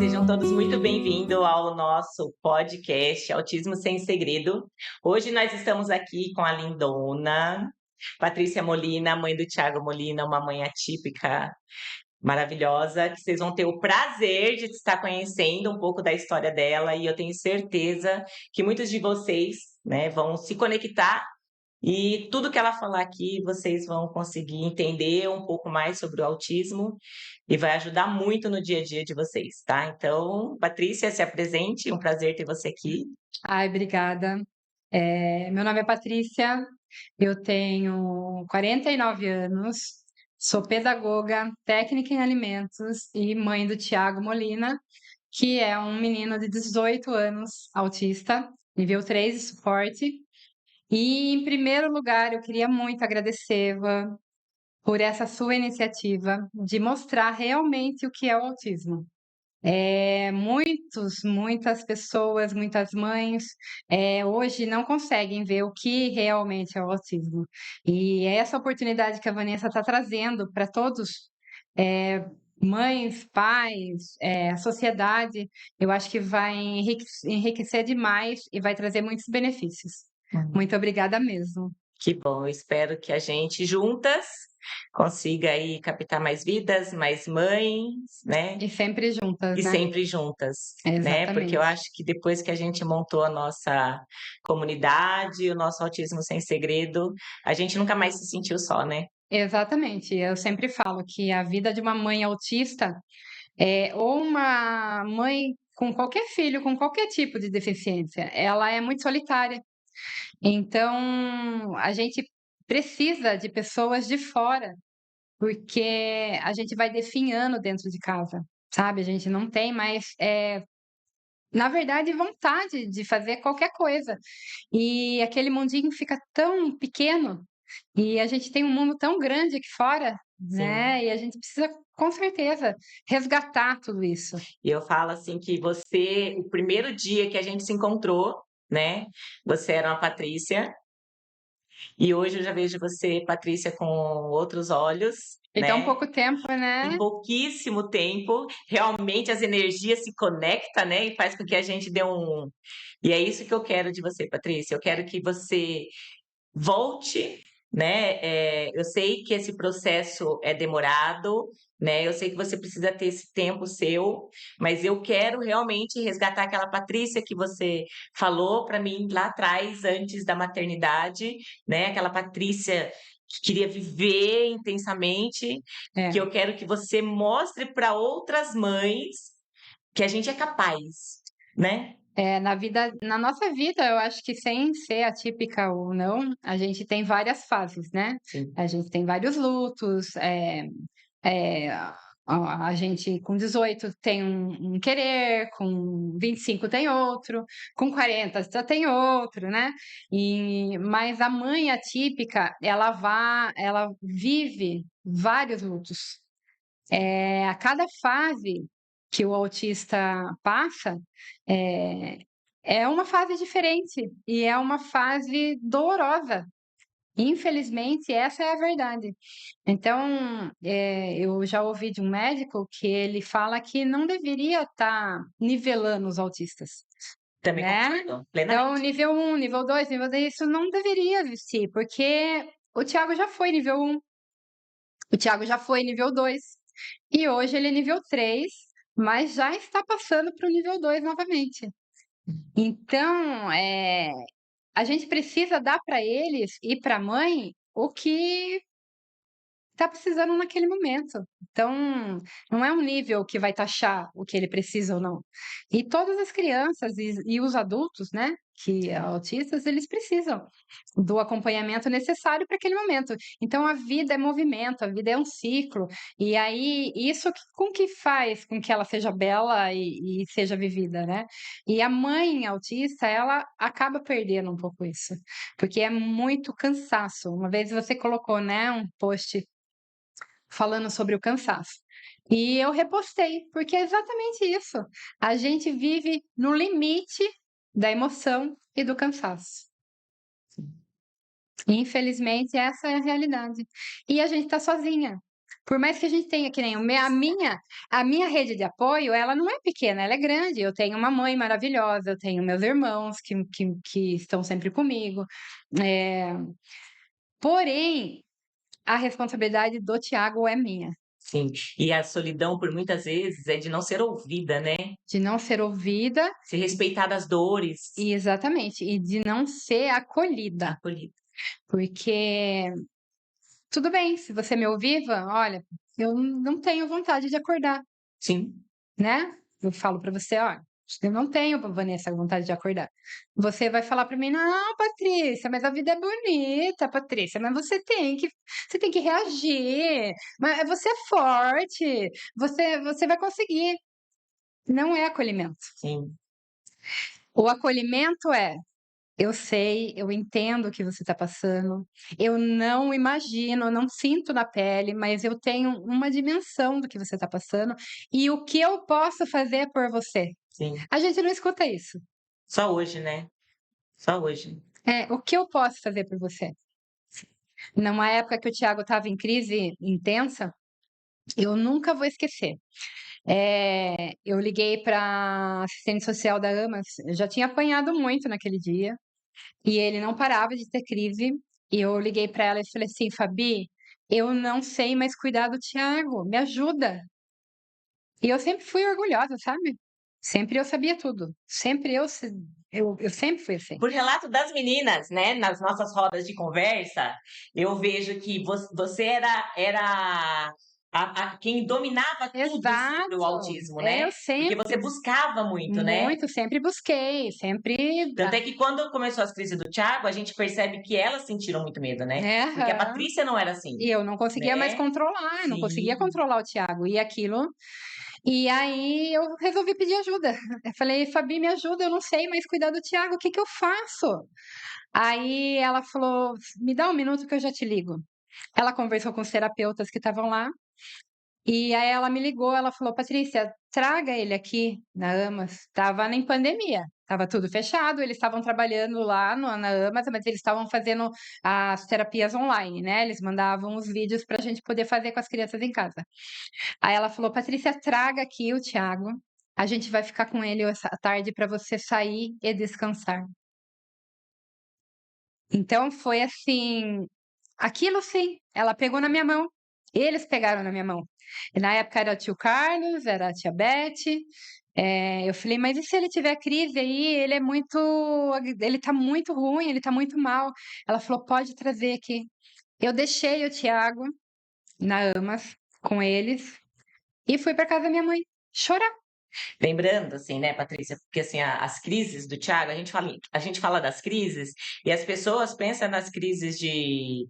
sejam todos muito bem-vindos ao nosso podcast Autismo Sem Segredo. Hoje nós estamos aqui com a lindona Patrícia Molina, mãe do Thiago Molina, uma mãe atípica, maravilhosa, que vocês vão ter o prazer de estar conhecendo um pouco da história dela e eu tenho certeza que muitos de vocês, né, vão se conectar e tudo que ela falar aqui, vocês vão conseguir entender um pouco mais sobre o autismo e vai ajudar muito no dia a dia de vocês, tá? Então, Patrícia, se apresente, um prazer ter você aqui. Ai, obrigada. Meu nome é Patrícia, eu tenho 49 anos, sou pedagoga, técnica em alimentos e mãe do Thiago Molina, que é um menino de 18 anos, autista, nível 3 de suporte. E, em primeiro lugar, eu queria muito agradecer, Eva, por essa sua iniciativa de mostrar realmente o que é o autismo. Muitas pessoas, muitas mães, hoje não conseguem ver o que realmente é o autismo. E é essa oportunidade que a Vanessa está trazendo para todos, mães, pais, a sociedade, eu acho que vai enriquecer demais e vai trazer muitos benefícios. Muito obrigada mesmo. Que bom, eu espero que a gente juntas consiga aí captar mais vidas, mais mães, né? E sempre juntas, E né? sempre juntas, né? Porque eu Exatamente. acho que depois que a gente montou a nossa comunidade, o nosso Autismo Sem Segredo, a gente nunca mais se sentiu só, né? Exatamente. Eu sempre falo que a vida de uma mãe autista ou uma mãe com qualquer filho, com qualquer tipo de deficiência, ela é muito solitária. Então, a gente precisa de pessoas de fora, porque a gente vai definhando dentro de casa, sabe? A gente não tem mais, na verdade, vontade de fazer qualquer coisa. E aquele mundinho fica tão pequeno e a gente tem um mundo tão grande aqui fora, Sim. né? E a gente precisa, com certeza, resgatar tudo isso. E eu falo assim que você, o primeiro dia que a gente se encontrou, né? Você era uma Patrícia, e hoje eu já vejo você, Patrícia, com outros olhos, E tão né? pouco tempo, Em né? pouquíssimo tempo, realmente as energias se conectam, né? E faz com que a gente dê um. E é isso que eu quero de você, Patrícia. Eu quero que você volte, né? Eu sei que esse processo é demorado, né? Eu sei que você precisa ter esse tempo seu, mas eu quero realmente resgatar aquela Patrícia que você falou para mim lá atrás, antes da maternidade, né? Aquela Patrícia que queria viver intensamente, que É. eu quero que você mostre para outras mães que a gente é capaz, né? Na nossa vida, eu acho que sem ser atípica ou não, a gente tem várias fases, né? Sim. A gente tem vários lutos, a gente com 18 tem um querer, com 25 tem outro, com 40 já tem outro, né? Mas a mãe atípica, ela vive vários lutos. A cada fase que o autista passa, é, é uma fase diferente e é uma fase dolorosa. Infelizmente, essa é a verdade. Então, eu já ouvi de um médico que ele fala que não deveria estar nivelando os autistas, Também né? concordo, Então, plenamente. nível um, nível 2, nível 3, isso não deveria existir, porque o Thiago já foi nível um, o Thiago já foi nível 2 e hoje ele é nível 3, mas já está passando para o nível 2 novamente. Então, a gente precisa dar para eles e para a mãe o que está precisando naquele momento. Então, não é um nível que vai taxar o que ele precisa ou não. E todas as crianças e os adultos, né, que autistas, eles precisam do acompanhamento necessário para aquele momento. Então, a vida é movimento, a vida é um ciclo. E aí, isso com que faz com que ela seja bela e seja vivida, né? E a mãe autista, ela acaba perdendo um pouco isso, porque é muito cansaço. Uma vez você colocou, né, um post falando sobre o cansaço. E eu repostei, porque é exatamente isso. A gente vive no limite da emoção e do cansaço. Infelizmente, essa é a realidade. E a gente está sozinha. Por mais que a gente tenha que nem a minha rede de apoio, ela não é pequena, ela é grande. Eu tenho uma mãe maravilhosa, eu tenho meus irmãos que estão sempre comigo, eh, porém, a responsabilidade do Thiago é minha, Sim. E a solidão, por muitas vezes, é de não ser ouvida, né? de não ser ouvida Se respeitar as dores, e exatamente, e de não ser acolhida, acolhida. porque tudo bem, se você me ouvir, Ivan, olha, eu não tenho vontade de acordar. Sim, Né? Eu falo pra você: "Olha, eu não tenho, Vanessa, vontade de acordar". Você vai falar pra mim: "Não, Patrícia, mas a vida é bonita, Patrícia, mas você tem que reagir, mas você é forte, você vai conseguir". Não é acolhimento. sim. O acolhimento é: eu sei, eu entendo o que você está passando, eu não imagino, eu não sinto na pele, mas eu tenho uma dimensão do que você está passando e o que eu posso fazer por você. Sim. A gente não escuta isso. Só hoje, né? Só hoje. É, o que eu posso fazer por você? Numa época que o Thiago estava em crise intensa, eu nunca vou esquecer. Eu liguei para assistente social da AMAS, eu já tinha apanhado muito naquele dia, e ele não parava de ter crise, e eu liguei para ela e falei assim: "Fabi, eu não sei mais cuidar do Thiago, me ajuda". E eu sempre fui orgulhosa, sabe? Sempre eu sabia tudo, sempre eu sempre fui assim. Por relato das meninas, né, nas nossas rodas de conversa, eu vejo que você era quem dominava tudo sobre o Exato. autismo, Eu né? Porque você sempre buscava muito, né? muito, sempre busquei, sempre Tanto é que quando começou as crises do Thiago, a gente percebe que elas sentiram muito medo, né? Porque a aham. Patrícia não era assim, E eu não conseguia mais né? controlar, eu não conseguia Sim, controlar o Thiago, e aí eu resolvi pedir ajuda. Eu falei: "Fabi, me ajuda, eu não sei mais cuidar do Thiago, o que que eu faço?". Aí ela falou: "Me dá um minuto que eu já te ligo". Ela conversou com os terapeutas que estavam lá, e aí ela me ligou, ela falou: "Patrícia, traga ele aqui na AMAS". Estava em pandemia, estava tudo fechado, eles estavam trabalhando lá na AMAS, mas eles estavam fazendo as terapias online, né, eles mandavam os vídeos para a gente poder fazer com as crianças em casa. Aí ela falou: "Patrícia, traga aqui o Thiago, a gente vai ficar com ele essa tarde para você sair e descansar". Então foi assim, aquilo sim, ela pegou na minha mão, eles pegaram na minha mão. E na época era o tio Carlos, era a tia Beth, eu falei: "Mas e se ele tiver crise aí? Ele tá muito ruim, ele tá muito mal". Ela falou: "Pode trazer aqui". Eu deixei o Thiago na AMAS com eles e fui pra casa da minha mãe chorar. lembrando, assim, né, Patrícia, porque assim, as crises do Thiago, a gente fala das crises e as pessoas pensam nas crises de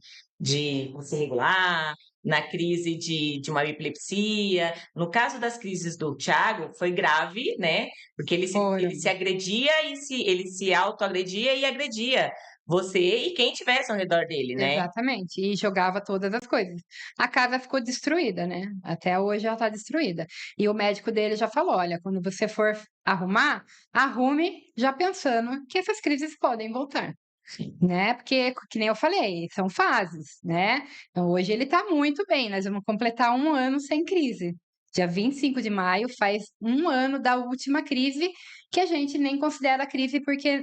você regular, na crise de uma epilepsia. No caso das crises do Thiago, foi grave, né? Porque ele se Foram. agredia e ele se autoagredia e agredia você e quem tivesse ao redor dele, né? Exatamente, e jogava todas as coisas. A casa ficou destruída, né, até hoje ela tá destruída. E o médico dele já falou: "Olha, quando você for arrumar, arrume já pensando que essas crises podem voltar", Sim. né, porque que nem eu falei, são fases, né. Então hoje ele tá muito bem, nós vamos completar 1 ano sem crise. Dia 25 de maio faz 1 ano da última crise, que a gente nem considera crise, porque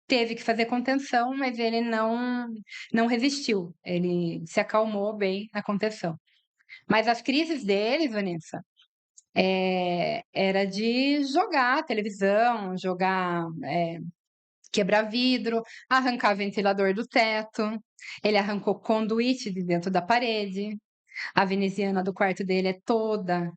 teve que fazer contenção, mas ele não resistiu, ele se acalmou bem na contenção. Mas as crises dele, Vanessa, era de jogar a televisão, quebrar vidro, arrancar ventilador do teto, ele arrancou conduíte de dentro da parede, a veneziana do quarto dele é torta,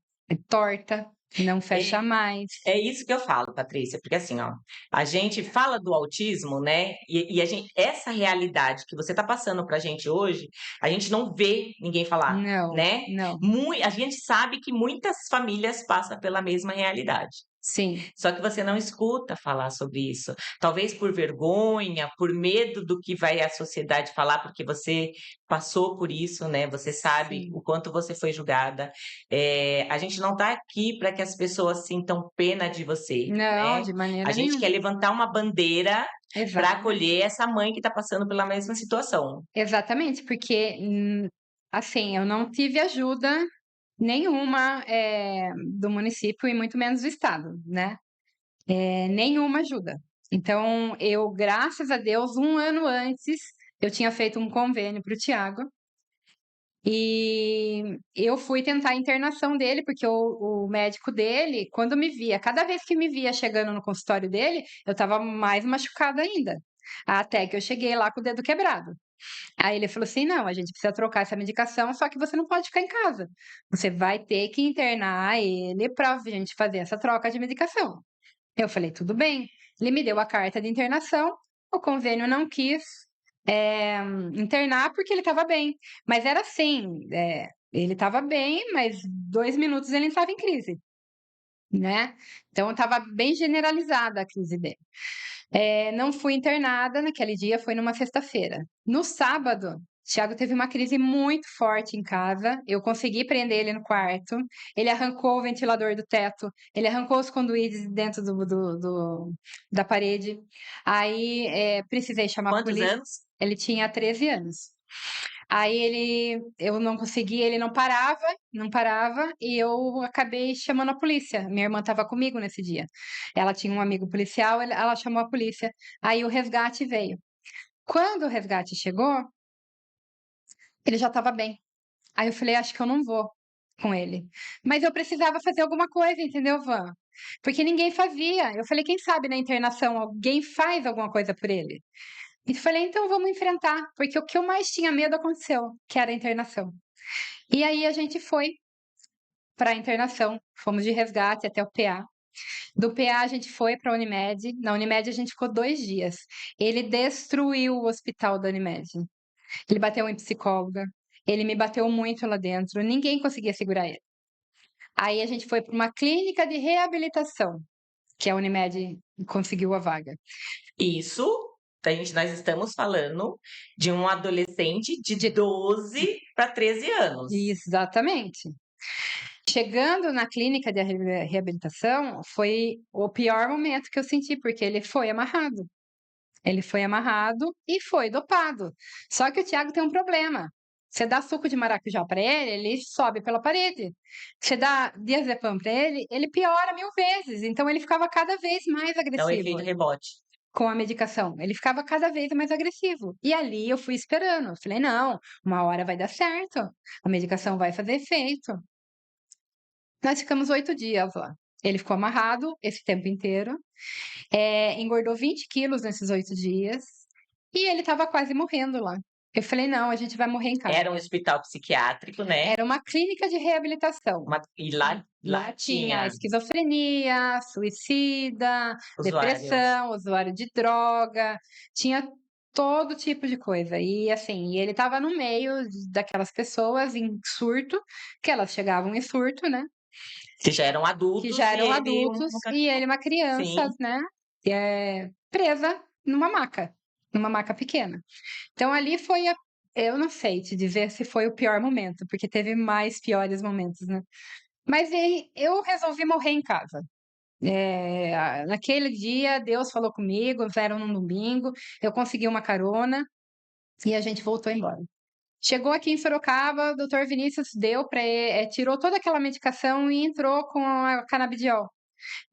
não fecha É, mais. É isso que eu falo, Patrícia, porque assim, ó, a gente fala do autismo, né? E essa realidade que você está passando para a gente hoje, a gente não vê ninguém falar, Não, né? não. A gente sabe que muitas famílias passam pela mesma realidade. Sim, Só que você não escuta falar sobre isso. Talvez por vergonha, por medo do que vai a sociedade falar, porque você passou por isso, né? Você sabe sim. o quanto você foi julgada. A gente não está aqui para que as pessoas sintam pena de você, Não, né? de A maneira gente quer nenhuma. levantar uma bandeira para Exatamente. acolher essa mãe que está passando pela mesma situação. Exatamente, porque, assim, eu não tive ajuda, nenhuma, do município e muito menos do estado, né, nenhuma ajuda. Então eu, graças a Deus, 1 ano antes, eu tinha feito um convênio para o Thiago, e eu fui tentar a internação dele, porque o médico dele, quando me via, cada vez que me via chegando no consultório dele, eu estava mais machucada ainda, até que eu cheguei lá com o dedo quebrado. Aí ele falou assim: "Não, a gente precisa trocar essa medicação, só que você não pode ficar em casa. Você vai ter que internar ele pra gente fazer essa troca de medicação". Eu falei: "Tudo bem". Ele me deu a carta de internação, o convênio não quis, internar porque ele estava bem. Mas era assim, ele estava bem, mas 2 minutos ele entrava em crise, né. Então estava bem generalizada a crise dele. Não fui internada naquele dia, foi numa sexta-feira. No sábado, Thiago teve uma crise muito forte em casa, eu consegui prender ele no quarto, ele arrancou o ventilador do teto, ele arrancou os conduítes dentro da parede, aí, precisei chamar a Quantos polícia. anos? Ele tinha 13 anos. Aí eu não consegui, ele não parava, não parava, e eu acabei chamando a polícia. Minha irmã estava comigo nesse dia. Ela tinha um amigo policial, ela chamou a polícia. Aí o resgate veio. Quando o resgate chegou, ele já estava bem. Aí eu falei: "Acho que eu não vou com ele". Mas eu precisava fazer alguma coisa, entendeu, Van? Porque ninguém fazia. Eu falei: "Quem sabe na internação alguém faz alguma coisa por ele?". E falei: "Então vamos enfrentar", porque o que eu mais tinha medo aconteceu, que era a internação. E aí a gente foi para a internação, fomos de resgate até o PA. Do PA a gente foi para a Unimed, na Unimed a gente ficou 2 dias. Ele destruiu o hospital da Unimed. Ele bateu em psicóloga, ele me bateu muito lá dentro, ninguém conseguia segurar ele. Aí a gente foi para uma clínica de reabilitação, que a Unimed conseguiu a vaga. Isso, nós estamos falando de um adolescente de De 12 para 13 anos. Exatamente. Chegando na clínica de reabilitação, foi o pior momento que eu senti, porque ele foi amarrado. Ele foi amarrado e foi dopado. Só que o Thiago tem um problema. Você dá suco de maracujá para ele sobe pela parede. Você dá diazepam para ele piora 1000 vezes. Então ele ficava cada vez mais É o agressivo efeito rebote. com a medicação. Ele ficava cada vez mais agressivo. E ali eu fui esperando. Eu falei: "Não, uma hora vai dar certo. A medicação vai fazer efeito". Nós ficamos 8 dias lá. Ele ficou amarrado esse tempo inteiro, engordou 20 quilos nesses 8 dias, e ele estava quase morrendo lá. Eu falei: "Não, a gente vai morrer em casa". Era um hospital psiquiátrico, né, Era uma clínica de reabilitação. e lá Lá tinha tinha esquizofrenia, suicida, usuários. depressão, usuário de droga, tinha todo tipo de coisa. E assim, ele estava no meio daquelas pessoas em surto, que elas chegavam em surto, né, Que já eram que adultos já e eram ele adultos, nunca e ele uma criança, sim, né, presa numa maca pequena. Então ali foi a eu não sei te dizer se foi o pior momento, porque teve mais piores momentos, né. Mas aí eu resolvi morrer em casa. Naquele dia Deus falou comigo, era num domingo, eu consegui uma carona e a gente voltou embora. Chegou aqui em Sorocaba, o doutor Vinícius deu para tirou toda aquela medicação e entrou com a canabidiol.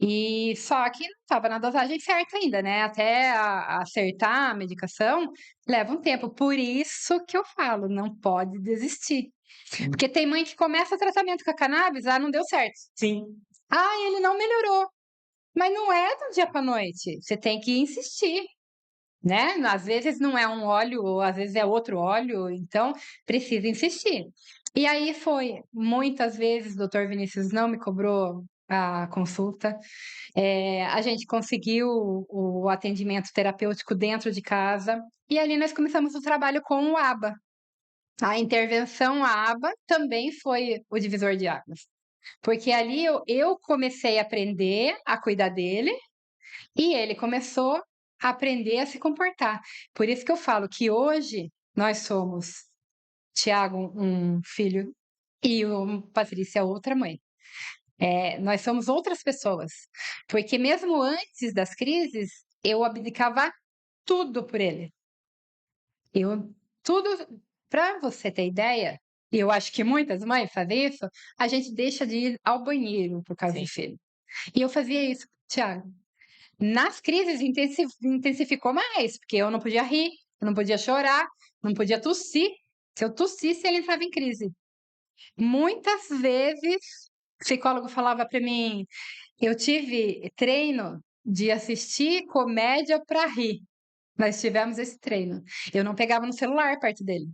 E só que não estava na dosagem certa ainda, né, até acertar a medicação, leva um tempo. Por isso que eu falo, não pode desistir. Porque tem mãe que começa o tratamento com a cannabis, não deu certo. sim. Ele não melhorou", mas não é do dia para noite, você tem que insistir, né. Às vezes não é um óleo ou às vezes é outro óleo, então precisa insistir. E aí foi, muitas vezes o doutor Vinícius não me cobrou a consulta, a gente conseguiu o atendimento terapêutico dentro de casa, e ali nós começamos o trabalho com o ABA. A intervenção ABA também foi o divisor de águas, porque ali eu comecei a aprender a cuidar dele, e ele começou a aprender a se comportar. Por isso que eu falo que hoje nós somos Tiago um filho e o Patrícia outra mãe. Nós somos outras pessoas, porque mesmo antes das crises, eu abdicava tudo por ele. Eu tudo para você ter ideia, e eu acho que muitas mães fazem isso, a gente deixa de ir ao banheiro por causa do Sim. filho. E eu fazia isso, Thiago. Nas crises intensificou mais, porque eu não podia rir, eu não podia chorar, não podia tossir. Se eu tossisse, ele entrava em crise. Muitas vezes, o psicólogo falava para mim, eu tive treino de assistir comédia para rir. Nós tivemos esse treino. Eu não pegava no celular perto dele,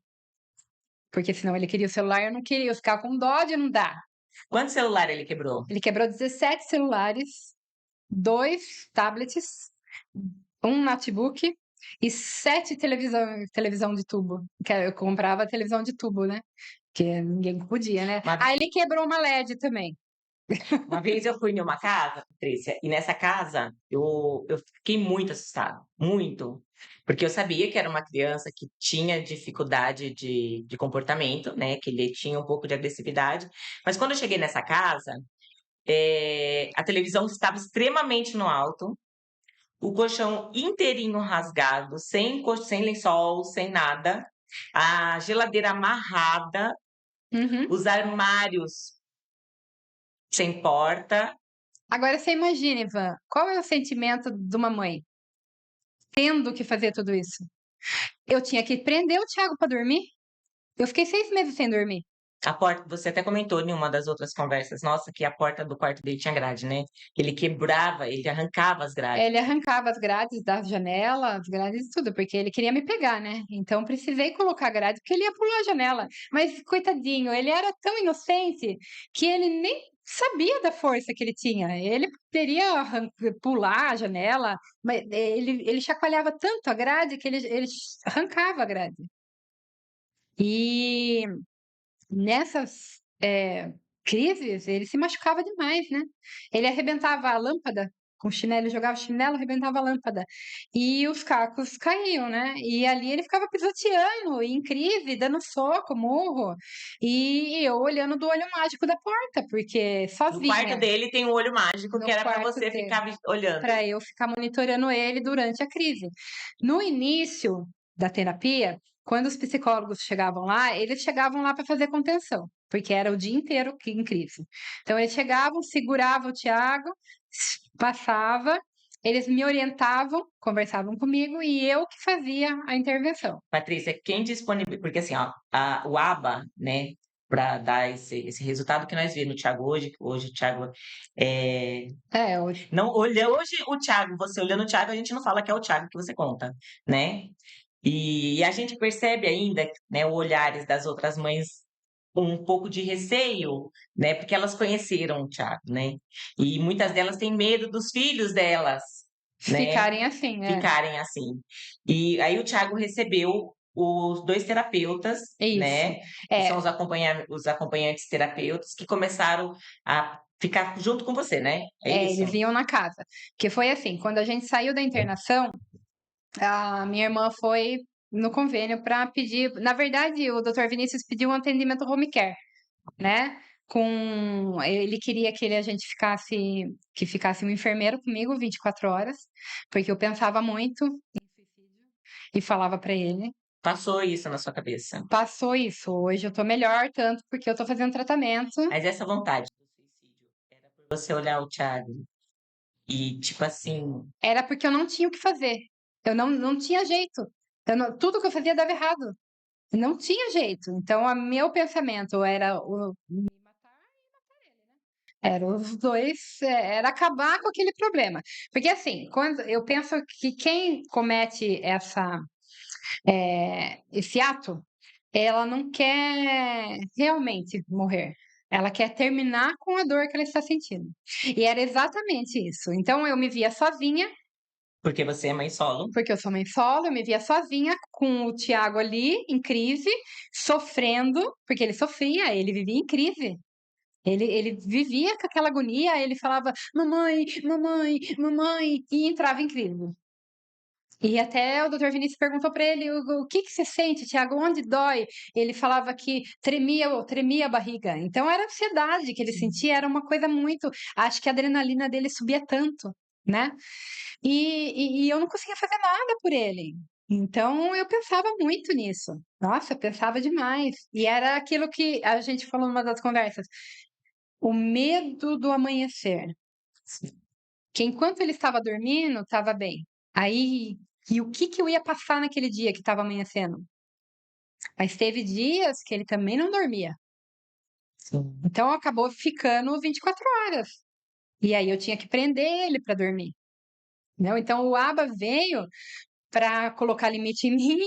porque senão ele queria o celular, eu não queria, eu ficava com dó de não dar. Quanto celular ele quebrou? Ele quebrou 17 celulares, 2 tablets, um notebook e 7 televisão de tubo. Que eu comprava televisão de tubo, né? Porque ninguém podia, né? Uma, Ele quebrou uma LED também. uma vez eu fui numa casa, Patrícia, e nessa casa eu fiquei muito assustada, muito. Porque eu sabia que era uma criança que tinha dificuldade de comportamento, né? Que ele tinha um pouco de agressividade. Mas quando eu cheguei nessa casa, a televisão estava extremamente no alto, o colchão inteirinho rasgado, sem lençol, sem nada, a geladeira amarrada, Uhum. os armários sem porta. Agora você imagina, Ivan, qual é o sentimento de uma mãe tendo que fazer tudo isso? Eu tinha que prender o Thiago para dormir. Eu fiquei 6 meses sem dormir. A porta, você até comentou em uma das outras conversas, nossa, que a porta do quarto dele tinha grade, né? Ele quebrava, ele arrancava as grades. Ele arrancava as grades da janela, as grades de tudo, porque ele queria me pegar, né? Então precisei colocar grade, porque ele ia pular a janela. Mas, coitadinho, ele era tão inocente que ele nem sabia da força que ele tinha. Ele poderia pular a janela, mas ele chacoalhava tanto a grade que ele arrancava a grade. E nessas crises, ele se machucava demais, né? Ele arrebentava a lâmpada com chinelo, jogava chinelo, arrebentava a lâmpada. E os cacos caíam, né? E ali ele ficava pisoteando, em crise, dando soco, murro. E eu olhando do olho mágico da porta, porque No quarto sozinha, dele tem um olho mágico que no era para quarto você dele, ficar olhando. para eu ficar monitorando ele durante a crise. No início da terapia, quando os psicólogos chegavam lá, eles chegavam lá para fazer contenção, porque era o dia inteiro em crise. Então, eles chegavam, seguravam o Tiago, passava, eles me orientavam, conversavam comigo e eu que fazia a intervenção. Patrícia, quem disponibiliza, porque assim, ó, o ABA, né, para dar esse resultado que nós vimos no Thiago hoje, que hoje o Thiago é, Hoje. não olha hoje o Thiago, você olhando o Thiago, a gente não fala que é o Thiago que você conta, né? E a gente percebe ainda, né, os olhares das outras mães com um pouco de receio, né? Porque elas conheceram o Thiago, né? E muitas delas têm medo dos filhos delas, né? Ficarem assim, Ficarem assim. E aí o Thiago recebeu os 2 terapeutas, Isso. né? Que são os acompanhantes terapeutas que começaram a ficar junto com você, né? É isso? Eles iam na casa. Que foi assim, quando a gente saiu da internação, a minha irmã foi no convênio para pedir. Na verdade, o Dr. Vinícius pediu um atendimento home care, né? Ele queria que a gente ficasse um enfermeiro comigo 24 horas, porque eu pensava muito em suicídio e falava para ele. Passou isso na sua cabeça. Passou isso. Hoje eu tô melhor, tanto porque eu tô fazendo tratamento. Mas essa vontade do suicídio era por você olhar o Thiago e, tipo assim, Era porque eu não tinha o que fazer. Eu não tinha jeito. Tudo que eu fazia dava errado. Não tinha jeito. Então, o meu pensamento era me matar e matar ele, né? Era os dois, era acabar com aquele problema. Porque, assim, quando eu penso que quem comete esse ato, ela não quer realmente morrer. Ela quer terminar com a dor que ela está sentindo. E era exatamente isso. Então, eu me via sozinha, porque você é mãe solo. porque eu sou mãe solo, eu me via sozinha com o Tiago ali, em crise, sofrendo, porque ele sofria, ele vivia em crise. Ele vivia com aquela agonia, ele falava, mamãe, mamãe, mamãe, e entrava em crise. E até o doutor Vinícius perguntou para ele, o que você sente, Tiago, onde dói? Ele falava que tremia a barriga. Então era ansiedade que ele sentia, era uma coisa muito... Acho que a adrenalina dele subia tanto, né? E eu não conseguia fazer nada por ele. Então eu pensava muito nisso. Nossa, eu pensava demais. E era aquilo que a gente falou numa das conversas, o medo do amanhecer. Sim. Que enquanto ele estava dormindo, estava bem. Aí, e o que que eu ia passar naquele dia que estava amanhecendo? Mas teve dias que ele também não dormia. Sim. Então acabou ficando 24 horas. E aí eu tinha que prender ele para dormir. Não, então o ABA veio para colocar limite em mim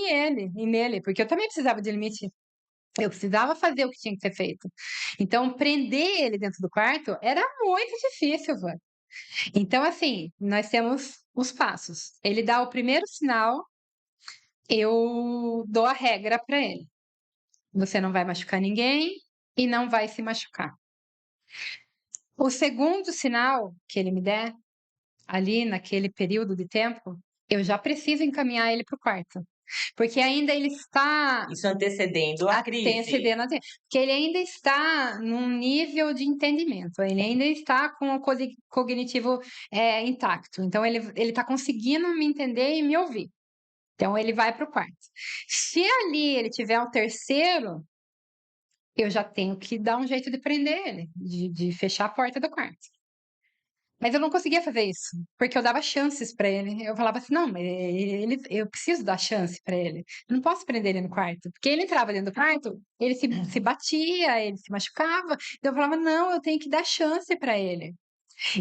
e nele, porque eu também precisava de limite. Eu precisava fazer o que tinha que ser feito. Então, prender ele dentro do quarto era muito difícil, Van. Então, assim, nós temos os passos. Ele dá o primeiro sinal, eu dou a regra para ele. Você não vai machucar ninguém e não vai se machucar. O segundo sinal que ele me der, ali naquele período de tempo, eu já preciso encaminhar ele para o quarto. Porque ainda ele está Isso antecedendo a crise. antecedendo, porque ele ainda está num nível de entendimento, ele ainda está com o cognitivo intacto. Então, ele está conseguindo me entender e me ouvir. Então, ele vai para o quarto. Se ali ele tiver um terceiro, eu já tenho que dar um jeito de prender ele, de fechar a porta do quarto. Mas eu não conseguia fazer isso, porque eu dava chances para ele. Eu falava assim: não, mas eu preciso dar chance para ele. Eu não posso prender ele no quarto. Porque ele entrava dentro do quarto, ele se batia, ele se machucava. Então eu falava: não, eu tenho que dar chance para ele.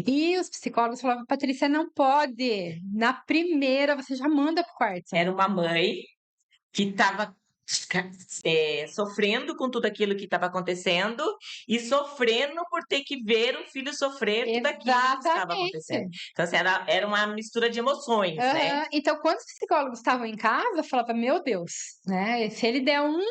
E os psicólogos falavam: Patrícia, não pode. Na primeira, você já manda pro quarto. Era uma mãe que estava sofrendo com tudo aquilo que estava acontecendo e sofrendo por ter que ver o filho sofrer tudo aquilo que estava acontecendo. Exatamente. Então, assim, era uma mistura de emoções, né? Aham. Então, quando os psicólogos estavam em casa, eu falava: meu Deus, né? Se ele der um,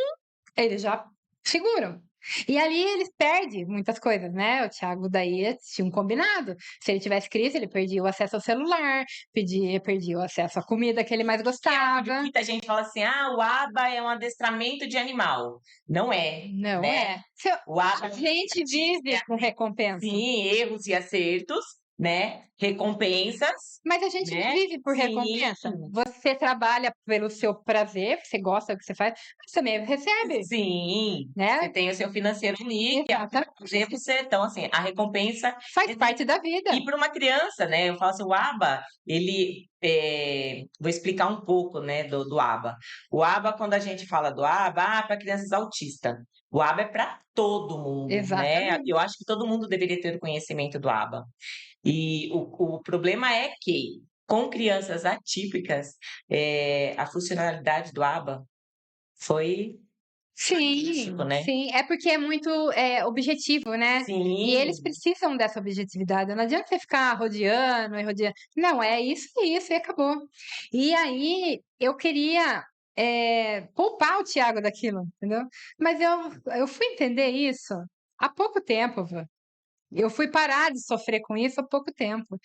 eles já seguram. E ali eles perdem muitas coisas, né? O Thiago daí tinha um combinado. Se ele tivesse crise, ele perdia o acesso ao celular, perdia o acesso à comida que ele mais gostava. Muita gente fala assim: ah, o ABA é um adestramento de animal. Não é, Não né? é. O ABA A gente vive com recompensa. sim, erros e acertos, né? Recompensas, Mas a gente não né? vive por Sim, recompensa. Você trabalha pelo seu prazer, você gosta do que você faz, mas também recebe, sim. Você né? tem o seu financeiro ali, que é para fazer Exatamente. você. Então, assim, a recompensa Faz existe. parte da vida. E para uma criança, né? Eu falo assim, o ABA, ele. Vou explicar um pouco, né, do ABA. O ABA, quando a gente fala do ABA, para crianças autistas. O ABA é para todo mundo, né? Exatamente. Eu acho que todo mundo deveria ter o conhecimento do ABA. E o problema é que, com crianças atípicas, a funcionalidade do ABA foi Sim, magnífico, né? sim. É porque é muito objetivo, né? E eles Sim, precisam dessa objetividade. Não adianta você ficar rodeando e rodeando. Não, é isso e acabou. E aí eu queria poupar o Thiago daquilo, entendeu? Mas eu fui entender isso há pouco tempo, Vã. Eu fui parar de sofrer com isso há pouco tempo.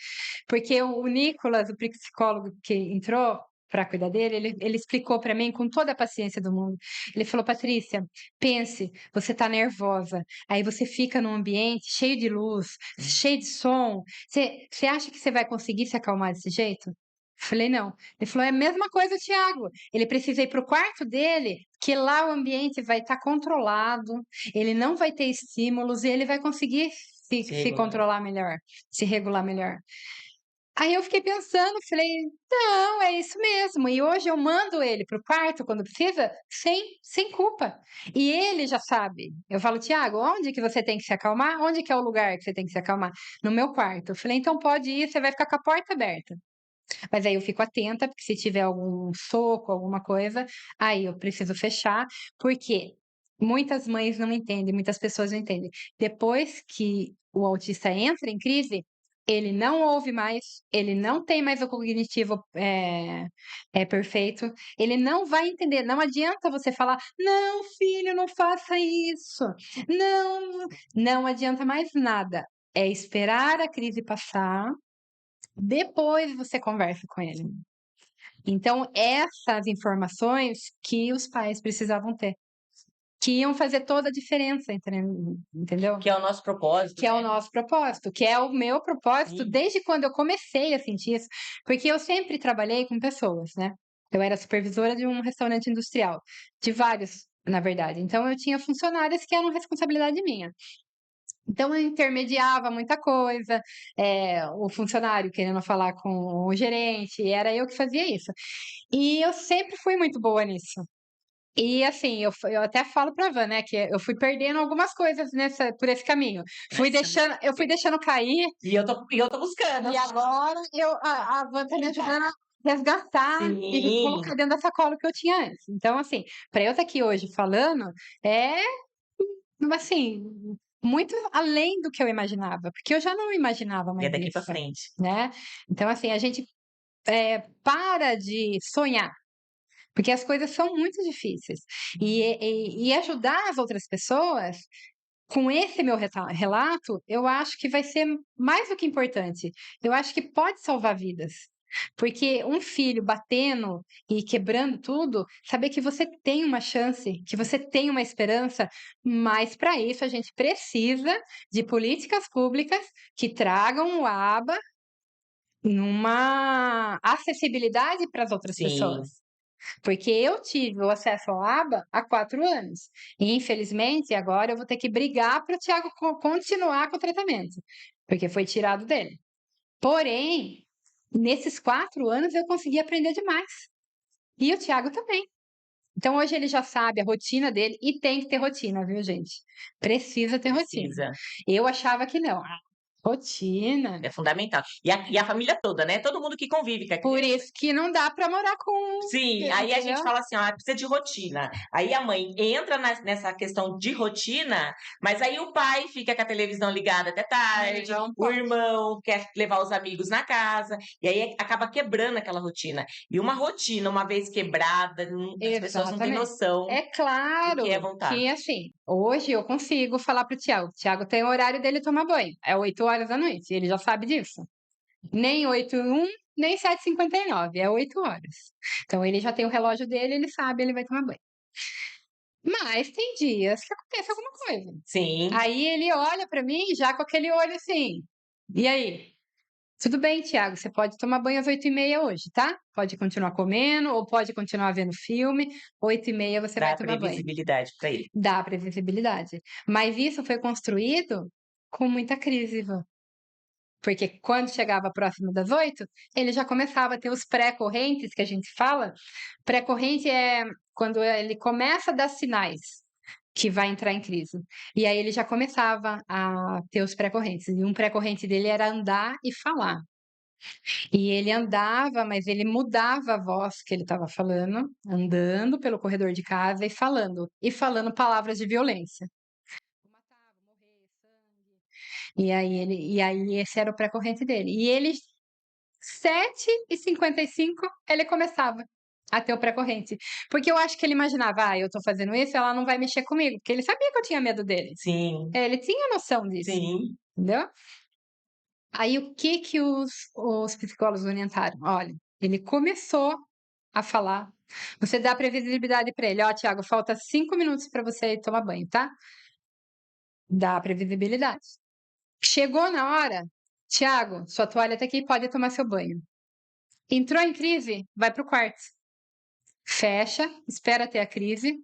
Porque o Nicolas, o psicólogo que entrou para cuidar dele, ele explicou para mim com toda a paciência do mundo. Ele falou: Patrícia, pense, você está nervosa, aí você fica num ambiente cheio de luz, cheio de som. Você acha que você vai conseguir se acalmar desse jeito? Falei, não. Ele falou, é a mesma coisa, Thiago. Ele precisa ir para o quarto dele, que lá o ambiente vai estar controlado, ele não vai ter estímulos e ele vai conseguir se se regular. controlar melhor, se regular melhor. Aí eu fiquei pensando, falei, não, é isso mesmo. E hoje eu mando ele pro quarto quando precisa, sem culpa. E ele já sabe. Eu falo, Tiago, onde que você tem que se acalmar? Onde que é o lugar que você tem que se acalmar? No meu quarto. Eu falei, então pode ir, você vai ficar com a porta aberta. Mas aí eu fico atenta, porque se tiver algum soco, alguma coisa, aí eu preciso fechar, porque muitas mães não entendem, muitas pessoas não entendem. Depois que o autista entra em crise, ele não ouve mais, ele não tem mais o cognitivo perfeito, ele não vai entender. Não adianta você falar, não, filho, não faça isso, não, não adianta mais nada. É esperar a crise passar, depois você conversa com ele. Então, essas informações que os pais precisavam ter, que iam fazer toda a diferença, entendeu? Que é o nosso propósito, Que é o né? nosso propósito, que é o meu propósito Sim. desde quando eu comecei a sentir isso, porque eu sempre trabalhei com pessoas, né? Eu era supervisora de um restaurante industrial, de vários, na verdade. Então eu tinha funcionárias que eram responsabilidade minha. Então eu intermediava muita coisa, o funcionário querendo falar com o gerente, era eu que fazia isso. E eu sempre fui muito boa nisso. E assim, eu até falo pra Van, né, que eu fui perdendo algumas coisas por esse caminho. Eu fui deixando cair, E eu tô buscando. e agora a Van tá me ajudando a resgatar e Sim, colocar dentro da sacola que eu tinha antes. Então, assim, pra eu estar aqui hoje falando, é assim, muito além do que eu imaginava, porque eu já não imaginava é mais daqui pra isso, frente. né. Então, assim, a gente, para de sonhar, porque as coisas são muito difíceis. E ajudar as outras pessoas, com esse meu relato, eu acho que vai ser mais do que importante. Eu acho que pode salvar vidas. Porque um filho batendo e quebrando tudo, saber que você tem uma chance, que você tem uma esperança, mas para isso a gente precisa de políticas públicas que tragam o aba numa acessibilidade para as outras pessoas. Sim, Porque eu tive o acesso ao aba há 4 anos. E infelizmente agora eu vou ter que brigar para o Thiago continuar com o tratamento, porque foi tirado dele. Porém, nesses 4 anos eu consegui aprender demais. E o Thiago também. Então hoje ele já sabe a rotina dele e tem que ter rotina, viu, gente? Precisa ter rotina. precisa. Eu achava que não. Rotina. É fundamental. E a família toda, né? Todo mundo que convive com a Por criança. isso que não dá para morar com, Sim, aí a gente entendeu? fala assim, ó, precisa de rotina. Aí a mãe entra nessa questão de rotina, mas aí o pai fica com a televisão ligada até tarde, Não o pode. irmão quer levar os amigos na casa, e aí acaba quebrando aquela rotina. E uma rotina, uma vez quebrada, as pessoas não têm Exatamente. noção É do que é claro voltar. que, assim, hoje eu consigo falar para o Thiago tem o horário dele tomar banho, é 8 horas da noite, ele já sabe disso. Nem 8h01, nem 7h59, é 8 horas. Então ele já tem o relógio dele, ele sabe, ele vai tomar banho. Mas tem dias que acontece alguma coisa. Sim, Aí ele olha para mim já com aquele olho assim: "E aí? Tudo bem, Thiago, você pode tomar banho às 8h30 hoje, tá? Pode continuar comendo ou pode continuar vendo filme, 8h30 você vai dá tomar banho". previsibilidade para ele. Dá previsibilidade. Mas isso foi construído com muita crise, Ivan. Porque quando chegava próximo das 8, ele já começava a ter os pré-correntes, que a gente fala. Pré-corrente é quando ele começa a dar sinais que vai entrar em crise. E aí ele já começava a ter os pré-correntes. E um pré-corrente dele era andar e falar. E ele andava, mas ele mudava a voz que ele estava falando, andando pelo corredor de casa e falando palavras de violência. Vou matar, vou morrer, sangue. E aí esse era o pré-corrente dele. E ele, 7h55, ele começava a ter o pré-corrente. Porque eu acho que ele imaginava, eu tô fazendo isso, ela não vai mexer comigo, porque ele sabia que eu tinha medo dele. Sim, Ele tinha noção disso, sim. entendeu? Aí o que que os psicólogos orientaram? Olha, ele começou a falar, você dá previsibilidade para ele: "Ó, Thiago, falta 5 minutos para você ir tomar banho, tá?". Dá previsibilidade. Chegou na hora: "Thiago, sua toalha tá aqui, pode tomar seu banho". Entrou em crise, vai para o quarto. Fecha, espera ter a crise,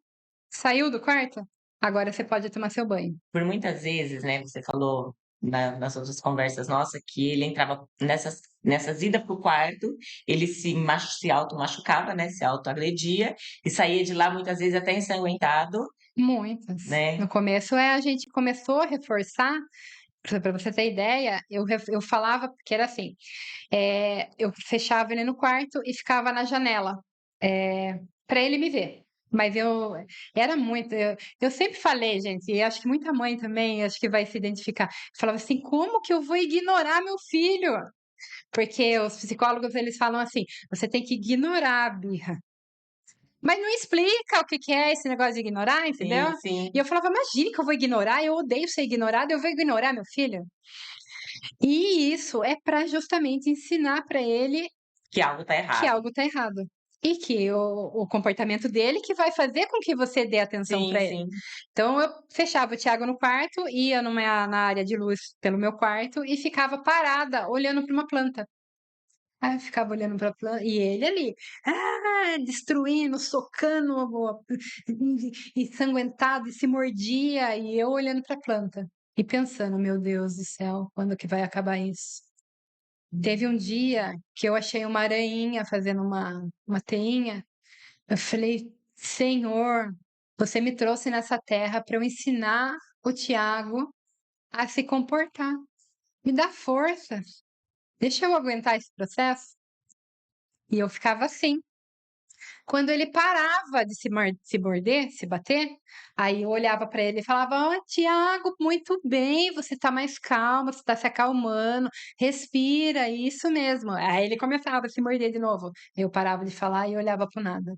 saiu do quarto, agora você pode tomar seu banho. Por muitas vezes, né, você falou nas outras conversas nossa que ele entrava nessas idas para o quarto, ele se automachucava, né, se autoagredia e saía de lá muitas vezes até ensanguentado, Muitas. né. No começo, a gente começou a reforçar, para você ter ideia, eu falava porque era assim, eu fechava ele no quarto e ficava na janela, para ele me ver. Mas eu era muito eu sempre falei, gente, e acho que muita mãe também, acho que vai se identificar, falava assim: "Como que eu vou ignorar meu filho?". Porque os psicólogos, eles falam assim: "Você tem que ignorar a birra". Mas não explica o que que é esse negócio de ignorar, Sim, entendeu? E sim, eu falava: "Imagine que eu vou ignorar, eu odeio ser ignorada, eu vou ignorar meu filho?". E isso é para justamente ensinar para ele que algo está que errado. algo tá errado. E que o comportamento dele que vai fazer com que você dê atenção Sim, para ele. sim. Então eu fechava o Thiago no quarto, ia na área de luz pelo meu quarto e ficava parada olhando para uma planta. Aí eu ficava olhando pra planta e ele ali, destruindo, socando, ensanguentado e se mordia, e eu olhando pra planta e pensando: "Meu Deus do céu, quando que vai acabar isso?". Teve um dia que eu achei uma aranhinha fazendo uma teinha, eu falei: "Senhor, você me trouxe nessa terra para eu ensinar o Tiago a se comportar. Me dá força, deixa eu aguentar esse processo". E eu ficava assim. Quando ele parava de se morder, se bater, aí eu olhava para ele e falava: "Ó, Tiago, muito bem, você tá mais calmo, você tá se acalmando, respira, isso mesmo". Aí ele começava a se morder de novo. Eu parava de falar e olhava para o nada.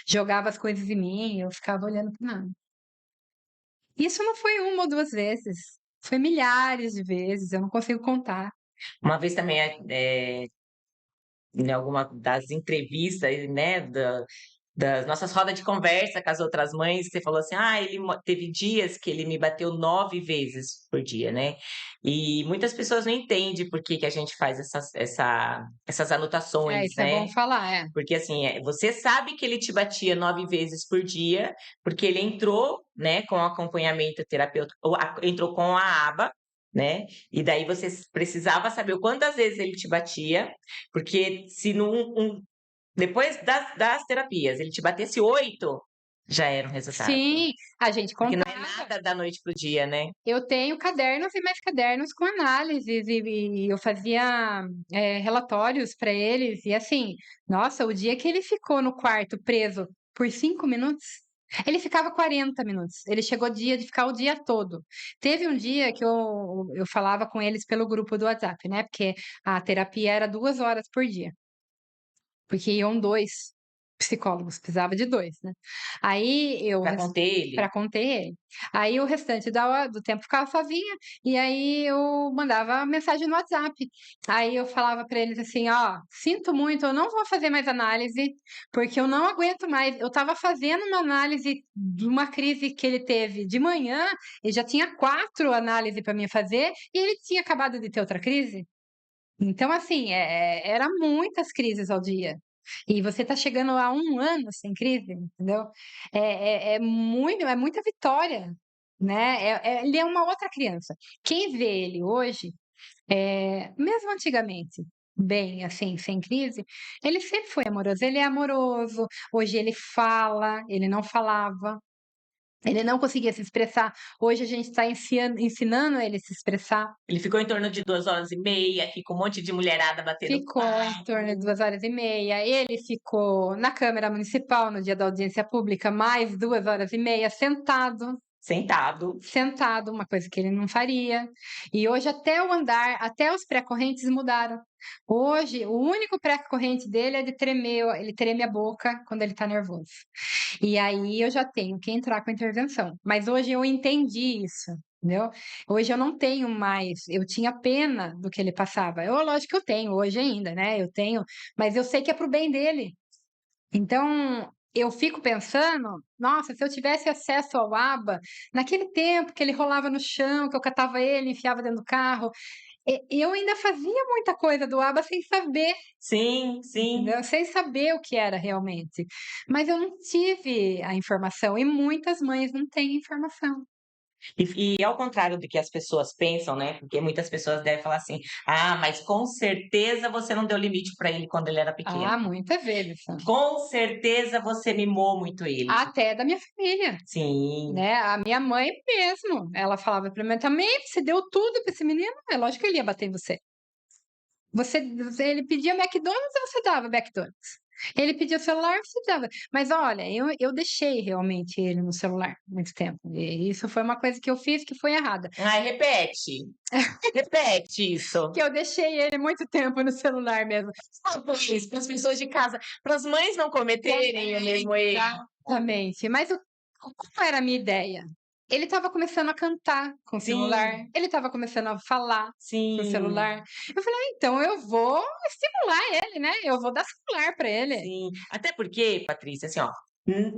Jogava as coisas em mim, eu ficava olhando para o nada. Isso não foi uma ou 2 vezes, foi milhares de vezes, eu não consigo contar. Uma vez também, em alguma das entrevistas, né, das nossas rodas de conversa com as outras mães, você falou assim: "Ah, ele teve dias que ele me bateu 9 vezes por dia", né. E muitas pessoas não entendem por que que a gente faz essas É, anotações, isso é bom né. falar, é. Porque, assim, você sabe que ele te batia 9 vezes por dia, porque ele entrou, né, com acompanhamento terapêutico ou entrou com a aba, né, e daí você precisava saber o quantas vezes ele te batia, porque se depois das terapias ele te batesse 8, já era um resultado. Sim, a gente Porque não é contava. nada da noite para o dia, né. Eu tenho cadernos e mais cadernos com análises e eu fazia, relatórios para eles e assim, nossa, o dia que ele ficou no quarto preso por 5 minutos, ele ficava 40 minutos, ele chegou dia de ficar o dia todo. Teve um dia que eu falava com eles pelo grupo do WhatsApp, né, porque a terapia era 2 horas por dia. Porque iam 2 psicólogos, precisava de 2, né. Aí eu Pra conter ele. pra conter ele. Aí o restante da hora do tempo ficava sozinha, e aí eu mandava mensagem no WhatsApp. Aí eu falava pra eles assim: "Ó, sinto muito, eu não vou fazer mais análise, porque eu não aguento mais". Eu estava fazendo uma análise de uma crise que ele teve de manhã, e já tinha 4 análise pra mim fazer, e ele tinha acabado de ter outra crise. Então, assim, era muitas crises ao dia. E você está chegando a 1 ano sem crise, entendeu? É muita vitória, né, ele é uma outra criança. Quem vê ele hoje, mesmo antigamente, bem, assim, sem crise, ele sempre foi amoroso. Ele é amoroso, hoje ele fala, ele não falava, ele não conseguia se expressar, hoje a gente está ensinando ele a se expressar. Ele ficou em torno de 2 horas e meia aqui com um monte de mulherada batendo Ficou em papo, torno de 2 horas e meia. Ele ficou na Câmara Municipal no dia da audiência pública mais 2 horas e meia sentado, sentado. sentado, uma coisa que ele não faria. E hoje até o andar, até os pré-correntes mudaram. Hoje, o único pré-corrente dele é de tremer, ele treme a boca quando ele tá nervoso. E aí eu já tenho que entrar com intervenção. Mas hoje eu entendi isso, entendeu? Hoje eu não tenho mais, eu tinha pena do que ele passava. Eu, lógico que eu tenho hoje ainda, né? Eu tenho, mas eu sei que é pro bem dele. Então, eu fico pensando, nossa, se eu tivesse acesso ao ABA, naquele tempo que ele rolava no chão, que eu catava ele, enfiava dentro do carro, eu ainda fazia muita coisa do ABA sem saber. Sim, sim. Entendeu? Sem saber o que era realmente. Mas eu não tive a informação e muitas mães não têm informação. E ao contrário do que as pessoas pensam, né, porque muitas pessoas devem falar assim: "Ah, mas com certeza você não deu limite para ele quando ele era pequeno. Ah, muitas vezes, Com certeza você mimou muito ele". até da minha família, Sim, né, a minha mãe mesmo, ela falava para mim: "Também você deu tudo para esse menino, é lógico que ele ia bater em você". Ele pedia McDonald's, você dava McDonald's. Ele pedia celular, você dava. Mas olha, eu deixei realmente ele no celular muito tempo, e isso foi uma coisa que eu fiz que foi errada. ai, repete, repete isso. Que eu deixei ele muito tempo no celular mesmo. Isso, para as pessoas de casa, para as mães não cometerem o mesmo erro. Exatamente. Mas qual era a minha ideia? Ele estava começando a cantar com o celular, Sim, ele estava começando a falar com o sim. celular. Eu falei: "Ah, então eu vou estimular ele, né, eu vou dar celular para ele". Sim, até porque, Patrícia, assim, ó,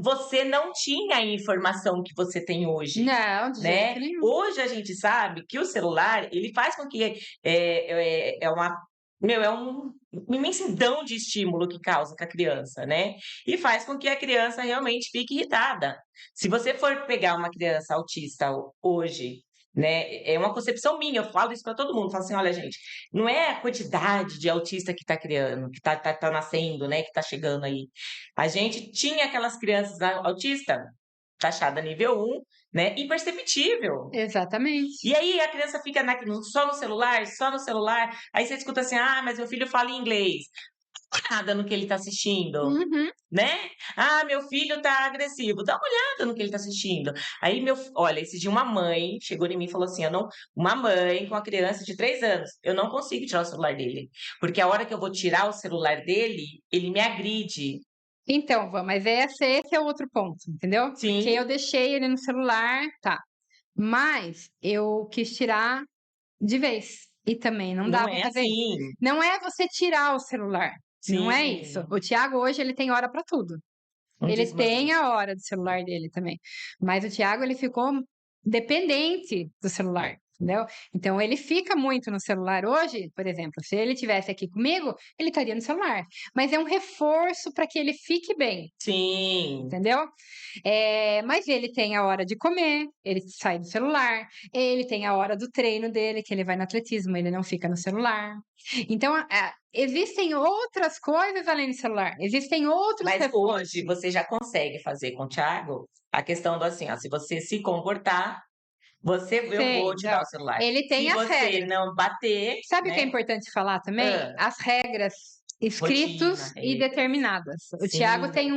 você não tinha a informação que você tem hoje, Não, de jeito né. nenhum. Hoje a gente sabe que o celular, ele faz com que, é uma Meu, é uma imensidão de estímulo que causa com a criança, né, e faz com que a criança realmente fique irritada. Se você for pegar uma criança autista hoje, né, é uma concepção minha, eu falo isso para todo mundo, falo assim: "Olha gente, não é a quantidade de autista que está criando, que está nascendo, né, que está chegando aí. A gente tinha aquelas crianças autista, taxada nível 1, né, imperceptível. Exatamente. E aí a criança fica só no celular, aí você escuta assim: "Ah, mas meu filho fala inglês", nada no que ele está assistindo, Uhum. né. "Ah, meu filho está agressivo", dá uma olhada no que ele está assistindo. Aí olha, esse dia uma mãe chegou em mim e falou assim: "Eu não", uma mãe com uma criança de 3 anos, "Eu não consigo tirar o celular dele, porque a hora que eu vou tirar o celular dele, ele me agride". Então, mas esse é o outro ponto, entendeu? Porque eu Sim, deixei ele no celular, tá, mas eu quis tirar de vez, e também não dá não pra é fazer isso. assim. Não é você tirar o celular, não é isso. Sim, O Thiago hoje ele tem hora pra tudo. não Ele disse meus tem dois. a hora do celular dele também, mas o Thiago ele ficou dependente do celular, entendeu? Então ele fica muito no celular hoje, por exemplo, se ele tivesse aqui comigo, ele estaria no celular, mas é um reforço para que ele fique bem, Sim, entendeu? Mas ele tem a hora de comer, ele sai do celular, ele tem a hora do treino dele, que ele vai no atletismo, ele não fica no celular. Então, existem outras coisas além do celular, existem outros mas hoje reforços. você já consegue fazer com o Thiago a questão do assim, ó, se você se comportar, eu vou Sei, te dar não. o celular. Ele Se tem as você regras. não bater, Sabe o que é né, importante falar também? hã, As regras escritos rotina, e regras. determinadas. O Thiago Sim, tem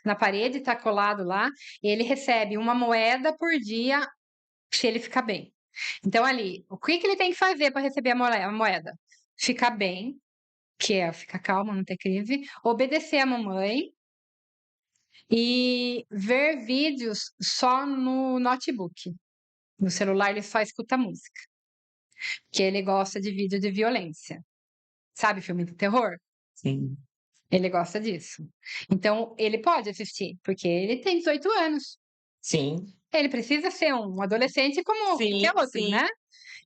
na parede, tá colado lá, ele recebe uma moeda por dia se ele ficar bem. Então ali, o que que ele tem que fazer para receber a moeda? Ficar bem, que é ficar calmo, não ter crise, obedecer a mamãe e ver vídeos só no notebook. No celular ele só escuta música, que ele gosta de vídeo de violência. Sabe filme de terror? sim, Ele gosta disso. Então ele pode assistir, porque ele tem 18 anos. sim, Ele precisa ser um adolescente como sim, qualquer outro, sim. né?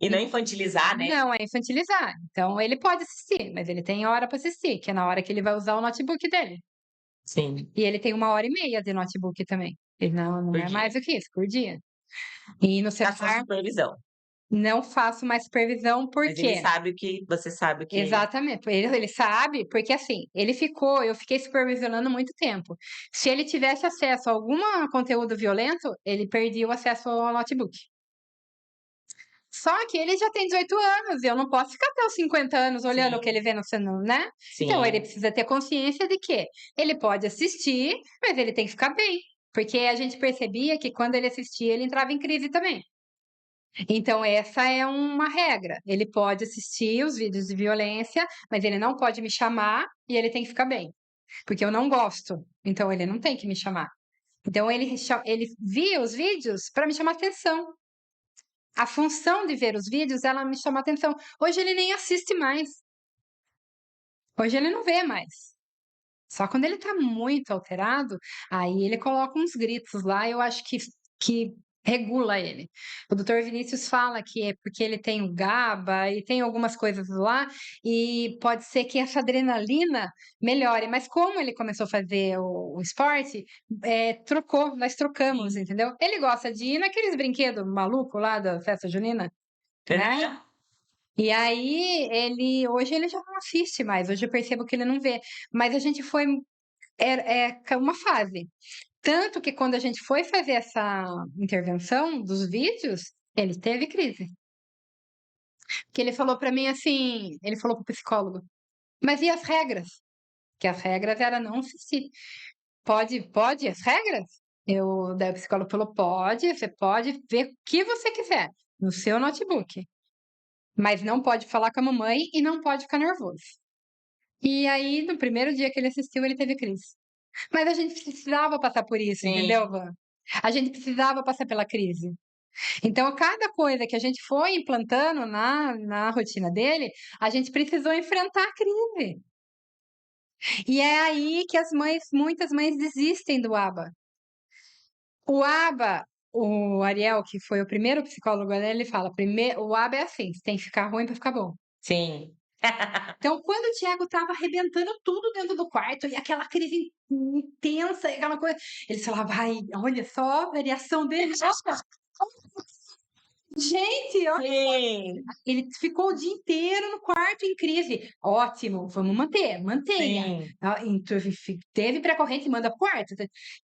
E não E infantilizar, né. não é infantilizar. Então ele pode assistir, mas ele tem hora para assistir, que é na hora que ele vai usar o notebook dele. Sim, E ele tem 1h30 de notebook também. Ele não por é dia. mais do que isso, por dia. E no Na sua celular supervisão, não faço mais supervisão, por mas ele quê? sabe o que você sabe o que Exatamente, ele sabe, porque assim, eu fiquei supervisionando muito tempo. Se ele tivesse acesso a algum conteúdo violento, ele perdia o acesso ao notebook. Só que ele já tem 18 anos, e eu não posso ficar até os 50 anos olhando o que ele sim, vê no celular, né? Então ele sim, precisa ter consciência de que ele pode assistir, mas ele tem que ficar bem. Porque a gente percebia que quando ele assistia, ele entrava em crise também. Então essa é uma regra. Ele pode assistir os vídeos de violência, mas ele não pode me chamar e ele tem que ficar bem, porque eu não gosto, então ele não tem que me chamar. Então ele via os vídeos para me chamar atenção. A função de ver os vídeos, ela me chama atenção. Hoje ele nem assiste mais, hoje ele não vê mais. Só quando ele tá muito alterado, aí ele coloca uns gritos lá, eu acho que regula ele. O doutor Vinícius fala que é porque ele tem o GABA e tem algumas coisas lá, e pode ser que essa adrenalina melhore, mas como ele começou a fazer o esporte, nós trocamos, sim. entendeu? Ele gosta de ir naqueles brinquedos maluco lá da festa junina, né? Aham. E aí hoje ele já não assiste mais, hoje eu percebo que ele não vê, mas a gente foi uma fase. Tanto que quando a gente foi fazer essa intervenção dos vídeos, ele teve crise. Que ele falou pra mim assim, ele falou pro psicólogo: "Mas e as regras?" Que as regras era não assistir. "Pode as regras?" Daí o psicólogo falou: "Pode, você pode ver o que você quiser no seu notebook, mas não pode falar com a mamãe e não pode ficar nervoso." E aí, no primeiro dia que ele assistiu, ele teve crise. Mas a gente precisava passar por isso, entendeu, Sim, Van? A gente precisava passar pela crise. Então, cada coisa que a gente foi implantando na rotina dele, a gente precisou enfrentar a crise. E é aí que muitas mães desistem do ABA. O ABA, o Ariel, que foi o primeiro psicólogo dele, ele fala: o ABA é assim, você tem que ficar ruim para ficar bom. sim. Então, quando o Thiago estava arrebentando tudo dentro do quarto, e aquela crise intensa, e aquela coisa, ele falava, ai, olha só a variação dele. Nossa, gente, olha, Sim, ele ficou o dia inteiro no quarto em crise. Ótimo, vamos manter, mantenha. sim, Ah, então, teve pré-corrente, manda pro quarto.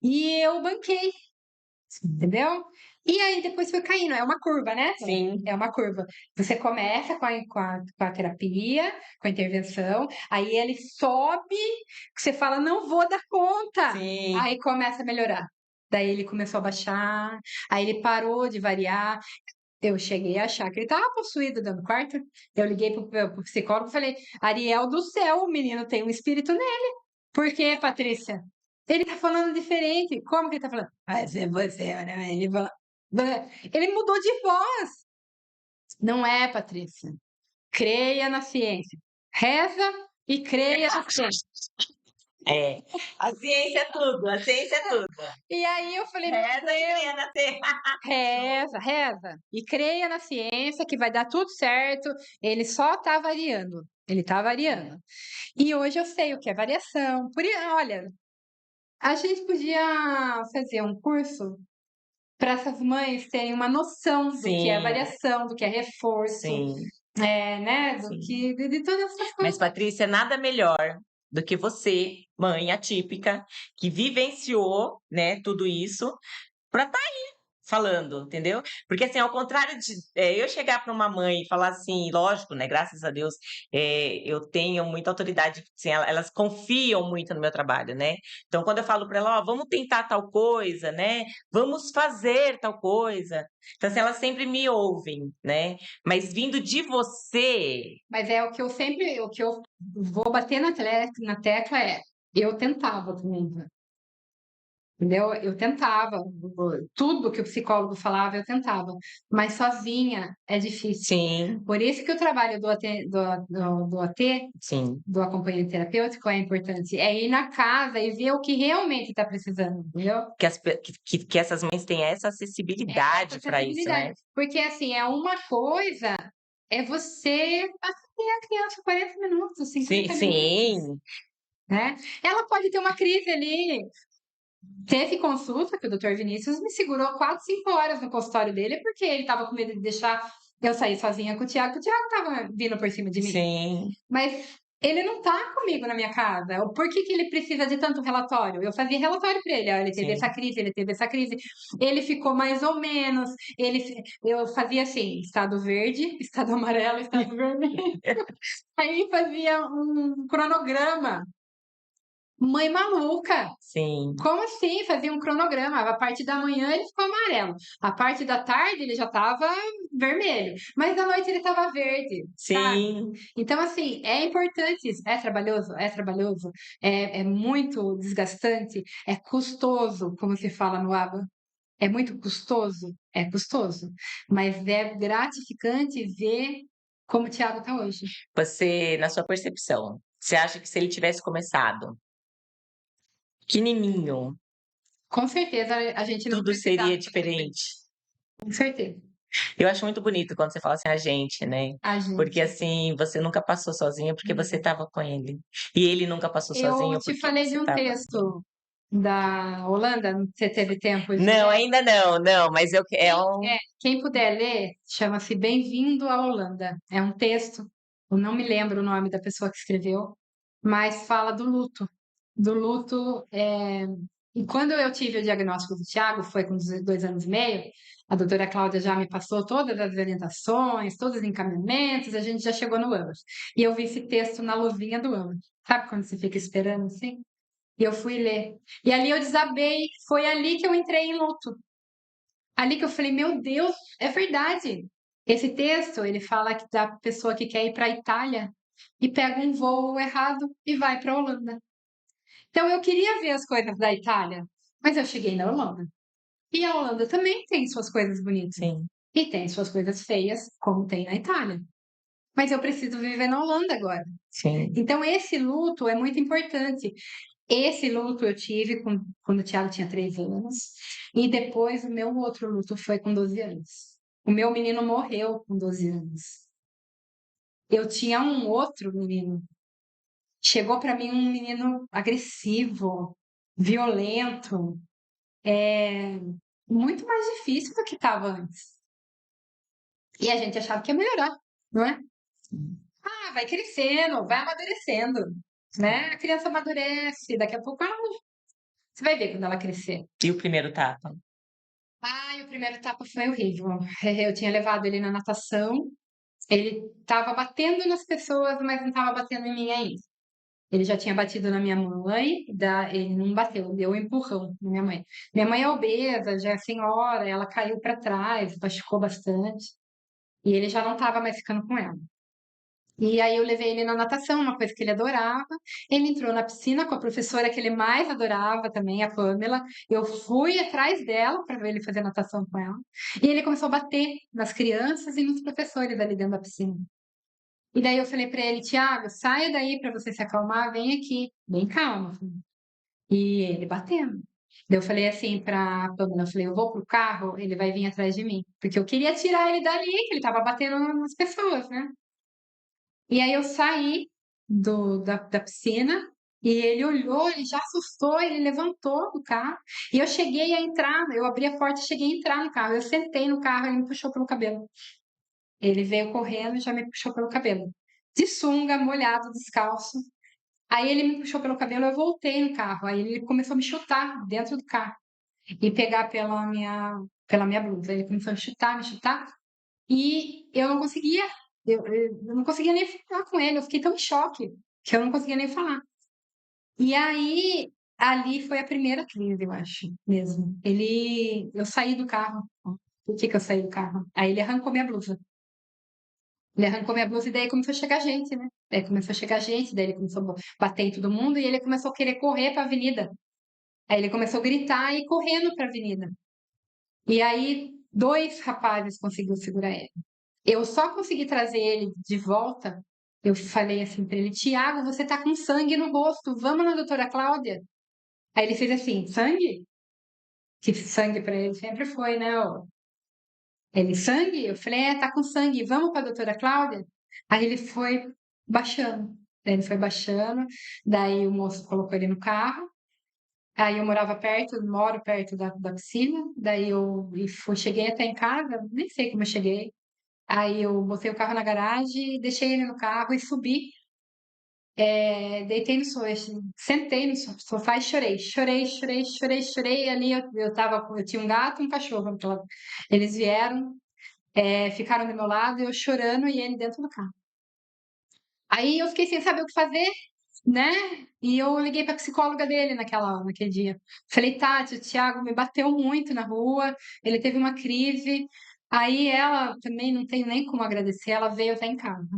E eu banquei, entendeu? E aí depois foi caindo, é uma curva, né? sim, É uma curva. Você começa com a terapia, com a intervenção, aí ele sobe, que você fala, não vou dar conta. sim. Aí começa a melhorar. Daí ele começou a baixar, aí ele parou de variar. Eu cheguei a achar que ele estava possuído dentro do quarto. Eu liguei pro psicólogo e falei, Ariel do céu, o menino tem um espírito nele. Por quê, Patrícia? Ele tá falando diferente. Como que ele tá falando? Vai ser você, né? Ele fala... Ele mudou de voz. Não é, Patrícia. Creia na ciência. Reza e creia na ciência. É. A ciência é tudo, a ciência é tudo. E aí eu falei, meu Reza e Deus, creia na ciência. reza, reza. E creia na ciência que vai dar tudo certo. Ele só tá variando. Ele tá variando. E hoje eu sei o que é variação. Olha, a gente podia fazer um curso para essas mães terem uma noção do que é Sim, variação, do que é reforço, sim, né? Do sim. que de todas essas Mas, coisas. Patrícia, nada melhor do que você, mãe atípica, que vivenciou, né, tudo isso, para estar falando, entendeu? Porque, assim, ao contrário de eu chegar para uma mãe e falar assim, lógico, né, graças a Deus, eu tenho muita autoridade, assim, elas confiam muito no meu trabalho, né? Então, quando eu falo para ela, ó, vamos tentar tal coisa, né? Vamos fazer tal coisa. Então, assim, elas sempre me ouvem, né? Mas vindo de você, Mas é o que eu vou bater na tecla é, eu tentava também, entendeu? Eu tentava, tudo que o psicólogo falava, eu tentava, mas sozinha é difícil. sim, Por isso que o trabalho do AT, sim. do acompanhamento terapêutico, é importante. É ir na casa e ver o que realmente está precisando, entendeu? Que essas mães têm essa Essa acessibilidade para isso, acessibilidade. né? Porque, assim, é uma coisa, é você atender a criança 40 minutos, Sim, 50 minutos, sim, né? Ela pode ter uma crise ali. Teve consulta que o doutor Vinícius me segurou 4, 5 horas no consultório dele, porque ele estava com medo de deixar eu sair sozinha com o Thiago, porque o Thiago estava vindo por cima de mim. sim. Mas ele não tá comigo na minha casa. Por que que ele precisa de tanto relatório? Eu fazia relatório para ele. Ó, ele teve essa Sim. crise, ele teve essa crise. Ele ficou mais ou menos. Eu fazia assim, estado verde, estado amarelo, estado vermelho. Aí fazia um cronograma. Mãe maluca. Sim, Como assim? Fazia um cronograma. A parte da manhã ele ficou amarelo. A parte da tarde ele já estava vermelho. Mas da noite ele estava verde, sabe? sim. Então, assim, é importante isso. É trabalhoso, é muito desgastante, é custoso, como se fala no ABA. É custoso, mas é gratificante ver como o Thiago está hoje. Você, na sua percepção, você acha que se ele tivesse começado pequenininho, Com certeza a gente não tudo precisava, seria diferente? com certeza. Eu acho muito bonito quando você fala assim, a gente, né? A Porque gente. assim, você nunca passou sozinha porque você estava com ele. E ele nunca passou Eu sozinho te porque falei você de um estava. texto da Holanda, você teve tempo de Não, ler? ainda não, não, mas é um. Quem puder ler, chama-se Bem-vindo à Holanda. É um texto, eu não me lembro o nome da pessoa que escreveu, mas fala do luto. Do luto. E quando eu tive o diagnóstico do Tiago, foi com 2 anos e meio, a doutora Cláudia já me passou todas as orientações, todos os encaminhamentos, a gente já chegou no ânus. E eu vi esse texto na luvinha do ânus. Sabe quando você fica esperando assim? E eu fui ler. E ali eu desabei, foi ali que eu entrei em luto. Ali que eu falei, meu Deus, é verdade. Esse texto, ele fala que da pessoa que quer ir para a Itália e pega um voo errado e vai para a Holanda. Então eu queria ver as coisas da Itália, mas eu cheguei na Holanda. E a Holanda também tem suas coisas bonitas Sim, e tem suas coisas feias, como tem na Itália. Mas eu preciso viver na Holanda agora. sim. Então esse luto é muito importante. Esse luto eu tive quando o Thiago tinha 3 anos, e depois o meu outro luto foi com 12 anos. O meu menino morreu com 12 anos. eu tinha um outro menino. Chegou pra mim um menino agressivo, violento, muito mais difícil do que estava antes. E a gente achava que ia melhorar, não é? Ah, vai crescendo, vai amadurecendo, né? A criança amadurece, daqui a pouco você vai ver quando ela crescer. E o primeiro tapa? Ai, o primeiro tapa foi horrível. Eu tinha levado ele na natação, ele estava batendo nas pessoas, mas não estava batendo em mim ainda. Ele já tinha batido na minha mãe, ele não bateu, deu um empurrão na minha mãe. Minha mãe é obesa, já é senhora, ela caiu para trás, machucou bastante, e ele já não estava mais ficando com ela. E aí eu levei ele na natação, uma coisa que ele adorava. Ele entrou na piscina com a professora que ele mais adorava também, a Pamela. Eu fui atrás dela para ver ele fazer natação com ela. E ele começou a bater nas crianças e nos professores ali dentro da piscina. E daí eu falei para ele, Tiago, saia daí para você se acalmar, vem aqui, bem calmo. E ele batendo. Daí eu falei assim pra Pamela, eu falei, eu vou pro carro, ele vai vir atrás de mim. Porque eu queria tirar ele dali, que ele tava batendo nas pessoas, né? E aí eu saí da piscina e ele olhou, ele já assustou, ele levantou do carro. E eu cheguei a entrar, eu abri a porta e cheguei a entrar no carro. Eu sentei no carro e ele me puxou pelo cabelo. Ele veio correndo e já me puxou pelo cabelo. De sunga, molhado, descalço. Aí ele me puxou pelo cabelo, eu voltei no carro. Aí ele começou a me chutar dentro do carro e pegar pela minha blusa. Ele começou a chutar, me chutar. E eu não conseguia, eu não conseguia nem falar com ele, eu fiquei tão em choque que eu não conseguia nem falar. E aí, ali foi a primeira crise, eu acho, mesmo. Eu saí do carro. Por que que eu saí do carro? Aí ele arrancou minha blusa. Ele arrancou minha blusa e daí começou a chegar gente, né? Daí começou a chegar gente, daí ele começou a bater em todo mundo e ele começou a querer correr para a avenida. Aí ele começou a gritar e ir correndo para a avenida. E aí, dois rapazes conseguiram segurar ele. Eu só consegui trazer ele de volta. Eu falei assim para ele: Tiago, você tá com sangue no rosto, vamos na doutora Cláudia. Aí ele fez assim: sangue? Que sangue para ele sempre foi, né? Ele, sangue? Eu falei: tá com sangue, vamos para a doutora Cláudia? Aí ele foi baixando. Daí ele foi baixando, daí o moço colocou ele no carro. Aí eu morava perto, moro perto da piscina. Daí cheguei até em casa, nem sei como eu cheguei. Aí eu botei o carro na garagem, deixei ele no carro e subi. Deitei no sofá, sentei no sofá e chorei. Chorei, chorei, chorei, chorei. Ali eu tinha um gato e um cachorro. Eles vieram, ficaram do meu lado, eu chorando e ele dentro do carro. Aí eu fiquei sem saber o que fazer, né? E eu liguei para a psicóloga dele naquele dia. Falei, Tati, o Thiago me bateu muito na rua, ele teve uma crise. Aí ela também não tem nem como agradecer, ela veio até em casa.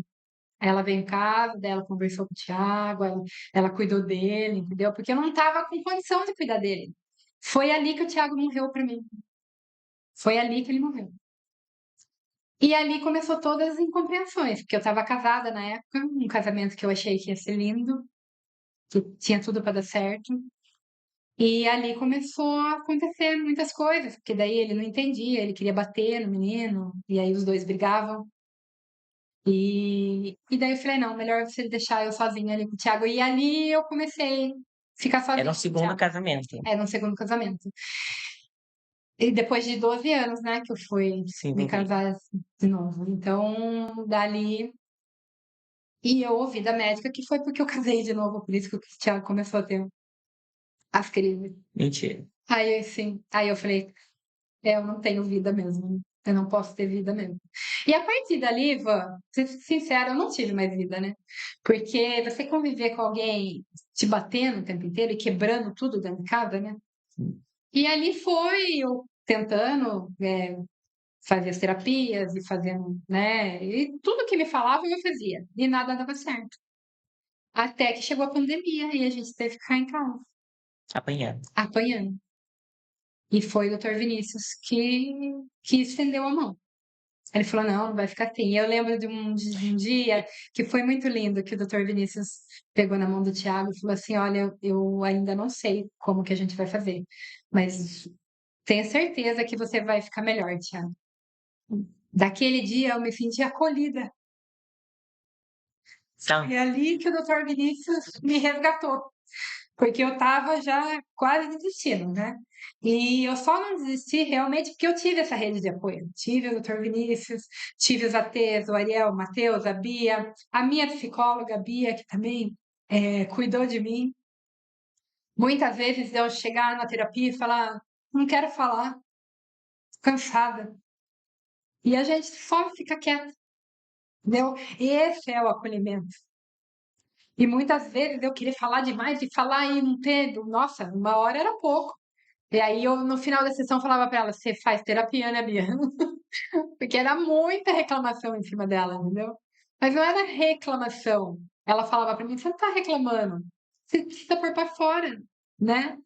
Ela veio em casa, daí ela conversou com o Thiago, ela cuidou dele, entendeu? Porque eu não estava com condição de cuidar dele. Foi ali que o Thiago morreu para mim. Foi ali que ele morreu. E ali começou todas as incompreensões, porque eu estava casada na época, um casamento que eu achei que ia ser lindo, que tinha tudo para dar certo. E ali começou a acontecer muitas coisas, porque daí ele não entendia, ele queria bater no menino, e aí os dois brigavam. E daí eu falei, não, melhor você deixar eu sozinha ali com o Thiago. E ali eu comecei a ficar Era sozinha um com o segundo Thiago. casamento. Era um segundo casamento. E depois de 12 anos, né, que eu fui Se me envolver. casar de novo. Então, dali. E eu ouvi da médica que foi porque eu casei de novo, por isso que o Thiago começou a ter as crises. Mentira. Aí eu falei, eu não tenho vida mesmo. Eu não posso ter vida mesmo. E a partir dali, Ivan, ser sincera, eu não tive mais vida, né? Porque você conviver com alguém te batendo o tempo inteiro e quebrando tudo dentro de casa, né? E ali foi eu tentando fazer as terapias e fazendo, né? E tudo que me falavam eu fazia. E nada dava certo. Até que chegou a pandemia e a gente teve que ficar em casa, Apanhando. apanhando. E foi o doutor Vinícius que estendeu a mão. Ele falou, não, não vai ficar assim. E eu lembro de um dia que foi muito lindo, que o doutor Vinícius pegou na mão do Thiago e falou assim, olha, eu ainda não sei como que a gente vai fazer, mas tenha certeza que você vai ficar melhor, Thiago. Daquele dia eu me senti acolhida. São Foi ali que o doutor Vinícius me resgatou, porque eu estava já quase desistindo, né? E eu só não desisti realmente porque eu tive essa rede de apoio. Tive o doutor Vinícius, tive os ATs, o Ariel, o Matheus, a Bia, a minha psicóloga, a Bia, que também cuidou de mim. Muitas vezes eu chegar na terapia e falar, não quero falar, cansada. E a gente só fica quieto, entendeu? Esse é o acolhimento. E muitas vezes eu queria falar demais e falar e não ter. Nossa, uma hora era pouco. E aí eu, no final da sessão, falava para ela: você faz terapia, né, Bia? Porque era muita reclamação em cima dela, entendeu? Mas não era reclamação. Ela falava para mim: você não tá reclamando, você precisa pôr para fora, né?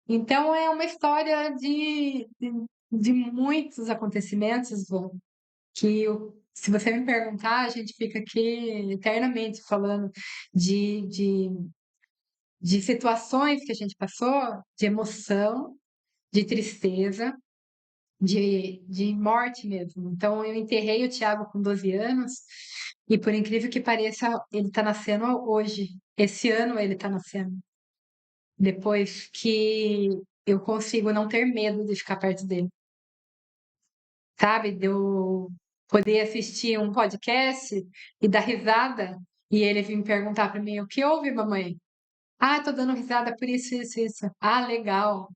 Então é uma história de muitos acontecimentos, Vô, que se você me perguntar, a gente fica aqui eternamente falando de, de situações que a gente passou, de emoção, de tristeza, de morte mesmo. Então, eu enterrei o Thiago com 12 anos, e por incrível que pareça, ele está nascendo hoje. Esse ano ele está nascendo. Depois que eu consigo não ter medo de ficar perto dele. Sabe? De eu poder assistir um podcast e dar risada, e ele vir me perguntar para mim: o que houve, mamãe? Ah, tô dando risada por isso, isso, isso. Ah, legal.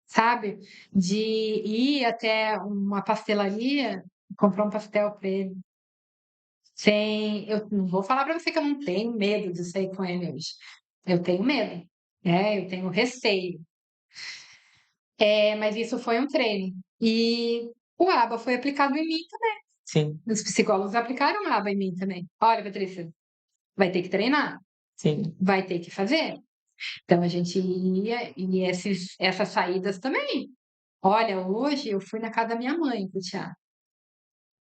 Sabe? De ir até uma pastelaria e comprar um pastel para ele. Sem, eu não vou falar para você que eu não tenho medo de sair com ele hoje. Eu tenho medo, né? Eu tenho receio. Mas isso foi um treino. E o ABA foi aplicado em mim também. sim, Os psicólogos aplicaram o ABA em mim também. Olha, Patrícia, vai ter que treinar, sim. vai ter que fazer. Então a gente ia, e essas saídas também. Olha, hoje eu fui na casa da minha mãe com o Thiago.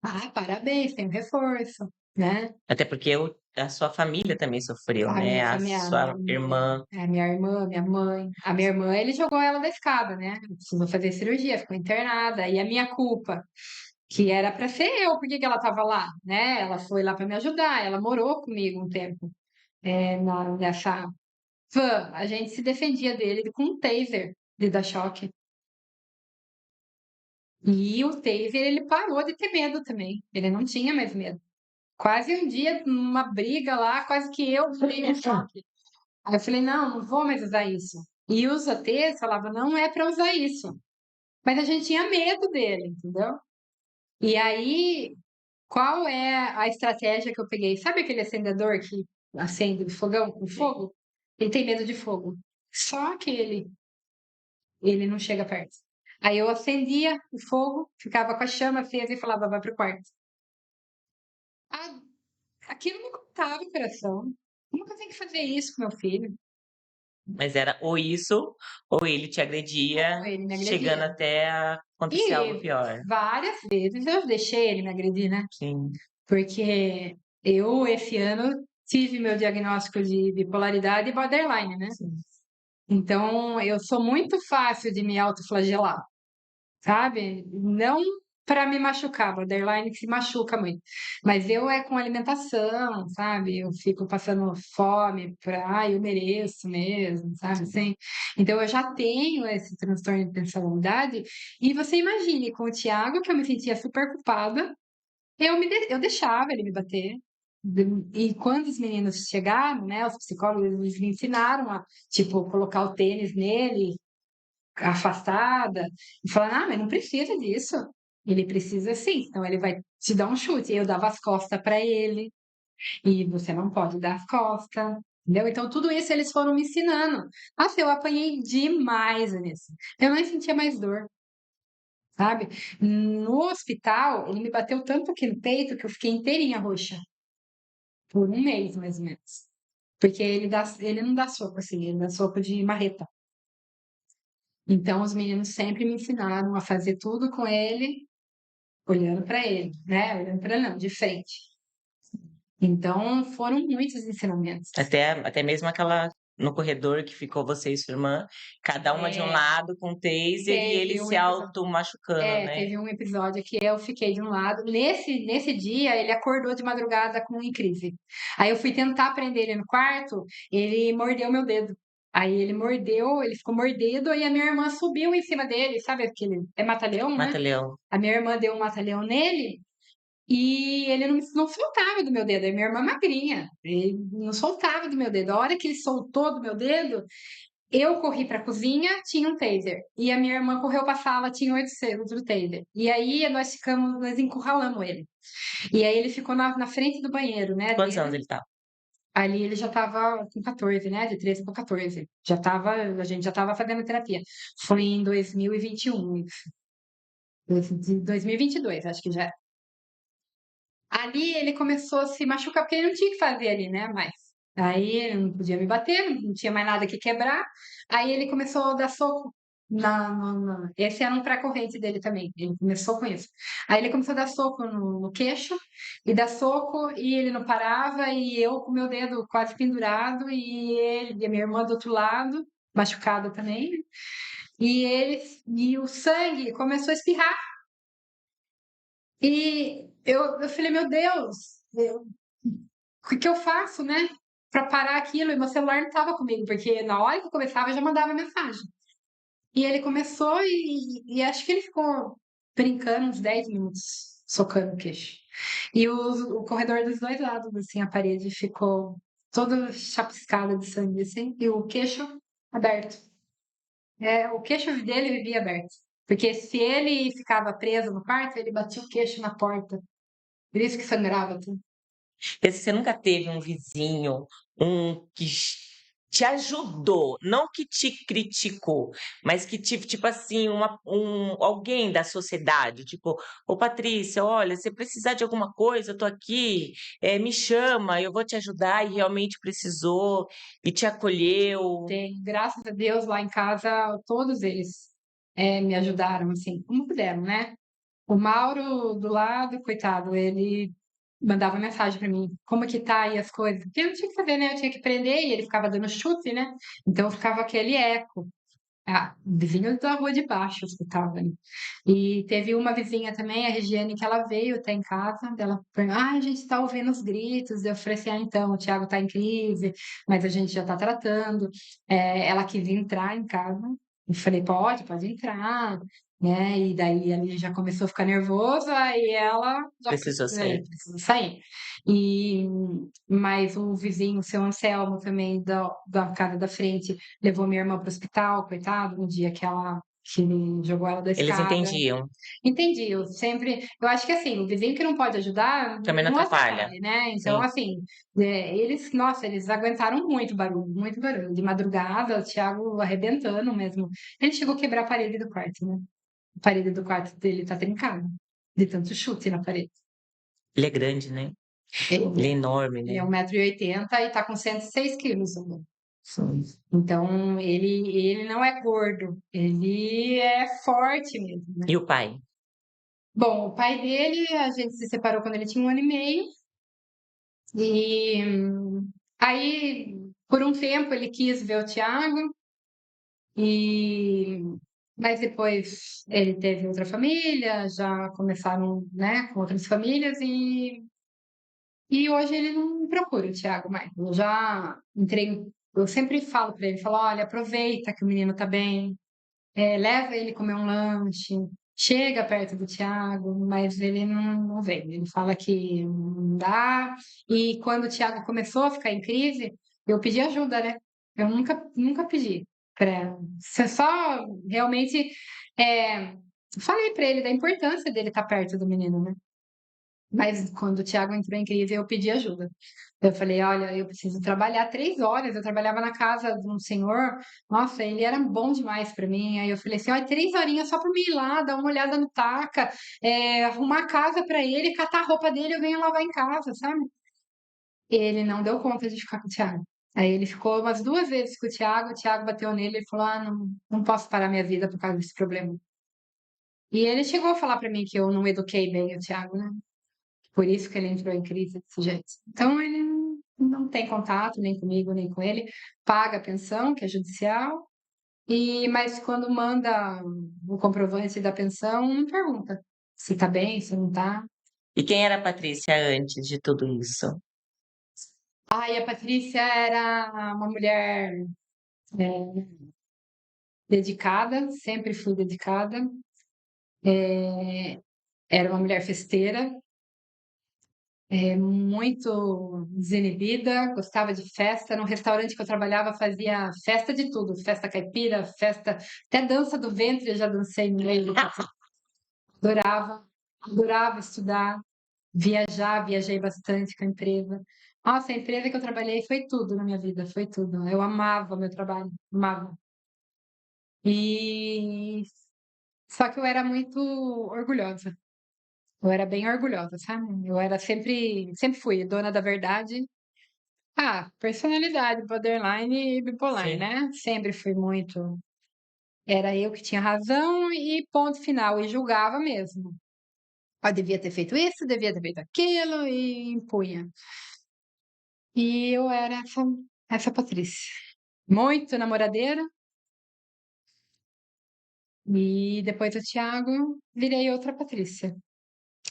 Ah, parabéns, tem um reforço, né? Até porque a sua família também sofreu, A né? minha A família, sua irmã, a minha irmã, minha mãe. A minha irmã, ele jogou ela da escada, né? Precisou fazer cirurgia, ficou internada. E a minha culpa, que era para ser eu, por que que ela estava lá, né? Ela foi lá para me ajudar, ela morou comigo um tempo, nessa van. A gente se defendia dele com um taser de dar choque. E o taser, ele parou de ter medo também. Ele não tinha mais medo. Quase um dia, numa briga lá, quase que eu dei um choque. Aí eu falei, não, não vou mais usar isso. E os ATs falavam, não é para usar isso. Mas a gente tinha medo dele, entendeu? E aí, qual é a estratégia que eu peguei? Sabe aquele acendedor que acende o fogão com fogo? Ele tem medo de fogo. Só que ele não chega perto. Aí eu acendia o fogo, ficava com a chama acesa e falava, vai pro quarto. Ah, aquilo me cortava o coração. Como que eu tenho que fazer isso com meu filho? mas era ou isso, ou ele te agredia, Ele me chegando agredia. até a acontecer algo E pior. várias vezes eu deixei ele me agredir, né? Sim, Porque eu, esse ano, tive meu diagnóstico de bipolaridade e borderline, né? sim. Então, eu sou muito fácil de me autoflagelar, sabe? Não para me machucar, borderline que se machuca muito. Mas eu é com alimentação, sabe? Eu fico passando fome eu mereço mesmo, sabe? Assim. Então eu já tenho esse transtorno de personalidade. E você imagine com o Thiago, que eu me sentia super culpada, eu deixava ele me bater. E quando os meninos chegaram, né, os psicólogos, eles me ensinaram a, tipo, colocar o tênis nele, afastada, e falar, ah, mas não precisa disso. Ele precisa sim, então ele vai te dar um chute. Eu dava as costas para ele, e você não pode dar as costas. Entendeu? Então, tudo isso eles foram me ensinando. Nossa, eu apanhei demais nisso. Eu não sentia mais dor, sabe? No hospital, ele me bateu tanto aqui no peito que eu fiquei inteirinha roxa. Por um mês, mais ou menos. Porque ele não dá soco assim, ele dá soco de marreta. Então, os meninos sempre me ensinaram a fazer tudo com ele, olhando para ele, né? Olhando para ele, não, de frente. Então, foram muitos ensinamentos. Até mesmo aquela no corredor que ficou você e sua irmã, cada uma de um É, lado com taser e ele teve um se episódio. auto-machucando, né? Teve um episódio que eu fiquei de um lado. Nesse dia, ele acordou de madrugada com em crise. Aí eu fui tentar prender ele no quarto, ele mordeu meu dedo. Aí ele mordeu, ele ficou mordido, e a minha irmã subiu em cima dele, sabe aquele. É mata-leão, né? Mata-leão. A minha irmã deu um mata-leão nele e ele não soltava do meu dedo. A minha irmã magrinha, ele não soltava do meu dedo. A hora que ele soltou do meu dedo, eu corri pra cozinha, tinha um taser. E a minha irmã correu pra sala, tinha 8 selos do taser. E aí nós encurralamos ele. E aí ele ficou na frente do banheiro, né, Quantos dele. anos ele tá? Ali ele já tava com 14, né, de 13 para 14. A gente já tava fazendo terapia. Foi em 2021, isso. 2022, acho que já. Ali ele começou a se machucar, porque ele não tinha o que fazer ali, né, mais. Aí ele não podia me bater, não tinha mais nada que quebrar. Aí ele começou a dar soco esse era um pré-corrente dele também, ele começou com isso. Aí ele começou a dar soco no queixo, e dar soco, e ele não parava, e eu com meu dedo quase pendurado, e a minha irmã do outro lado, machucada também. E o sangue começou a espirrar. E eu falei, meu Deus, o que que eu faço, né? Pra parar aquilo, e meu celular não tava comigo, porque na hora que eu começava eu já mandava mensagem. E ele começou e acho que ele ficou brincando uns 10 minutos, socando o queixo. E o corredor dos dois lados, assim, a parede ficou toda chapiscada de sangue, assim, e o queixo aberto. O queixo dele vivia aberto. Porque se ele ficava preso no quarto, ele batia o queixo na porta. Por isso que sangrava tudo. Porque você nunca teve um vizinho, um que te ajudou, não que te criticou, mas que tipo assim, alguém da sociedade, tipo: "Ô Patrícia, olha, se precisar de alguma coisa, eu tô aqui, me chama, eu vou te ajudar", e realmente precisou e te acolheu. Tem, graças a Deus, lá em casa, todos eles me ajudaram, assim, como puderam, né? O Mauro do lado, coitado, ele mandava mensagem pra mim, como que tá aí as coisas? Porque eu não tinha que saber, né? Eu tinha que prender e ele ficava dando chute, né? Então ficava aquele eco. Ah, vizinho da rua de baixo escutava, né? E teve uma vizinha também, a Regiane, que ela veio até em casa, ela falou, a gente tá ouvindo os gritos. Eu falei assim, então, o Thiago tá em crise, mas a gente já tá tratando. Ela quis entrar em casa, eu falei, pode entrar, né? E daí ele já começou a ficar nervosa e ela já Precisou sair. precisa sair. E, mas o vizinho, o seu Anselmo, também da casa da frente, levou minha irmã para o hospital, coitado, no dia que ele jogou ela da Eles escada. entendiam, Entendi, eu acho que assim, o vizinho que não pode ajudar, também não não atrapalha. atrapalha, né? Então, Sim. assim, nossa, eles aguentaram muito barulho. De madrugada, o Thiago arrebentando mesmo. Ele chegou a quebrar a parede do quarto, né? A parede do quarto dele tá trincada, de tanto chute na parede. Ele é grande, né? Ele é Ele, enorme, ele né? é 1,80 m e tá com 106 quilos agora. Então, ele não é gordo, ele é forte mesmo, né? E o pai? Bom, o pai dele, a gente se separou quando ele tinha 1 ano e meio. E aí, por um tempo, ele quis ver o Thiago, e, mas depois ele teve outra família, já começaram, né, com outras famílias, e hoje ele não me procura, o Thiago, mais. Eu já entrei, eu sempre falo para ele, falo, olha, aproveita que o menino tá bem, leva ele comer um lanche, chega perto do Thiago, mas ele não vem. Ele fala que não dá. E quando o Thiago começou a ficar em crise, eu pedi ajuda, né? Eu nunca pedi para. Só realmente é, falei para ele da importância dele estar perto do menino, né? Mas quando o Thiago entrou em crise, eu pedi ajuda. Eu falei, olha, eu preciso trabalhar 3 horas. Eu trabalhava na casa de um senhor, nossa, ele era bom demais para mim. Aí eu falei assim, olha, 3 horinhas só para mim ir lá, dar uma olhada no taca, arrumar a casa para ele, catar a roupa dele, eu venho lavar em casa, sabe? Ele não deu conta de ficar com o Thiago. Aí ele ficou umas 2 vezes com o Thiago bateu nele e falou, não posso parar minha vida por causa desse problema. E ele chegou a falar para mim que eu não eduquei bem o Thiago, né? Por isso que ele entrou em crise desse jeito. Então ele não tem contato nem comigo, nem com ele, paga a pensão, que é judicial, mas quando manda o comprovante da pensão, não pergunta se tá bem, se não tá. E quem era a Patrícia antes de tudo isso? Ai, a Patrícia era uma mulher, dedicada, sempre fui dedicada, era uma mulher festeira, muito desinibida, gostava de festa. No restaurante que eu trabalhava fazia festa de tudo, festa caipira, festa até dança do ventre eu já dancei no meio. Adorava, adorava estudar, viajar, viajei bastante com a empresa. Nossa, a empresa que eu trabalhei foi tudo na minha vida, foi tudo. Eu amava o meu trabalho, amava. E só que eu era muito orgulhosa. Eu era bem orgulhosa, sabe? Eu era sempre fui dona da verdade. Ah, personalidade borderline e bipolar, Sim. né? Sempre fui muito. Era eu que tinha razão e ponto final, e julgava mesmo. Ah, devia ter feito isso, devia ter feito aquilo, e impunha. E eu era essa Patrícia. Muito namoradeira, e depois do Thiago, virei outra Patrícia.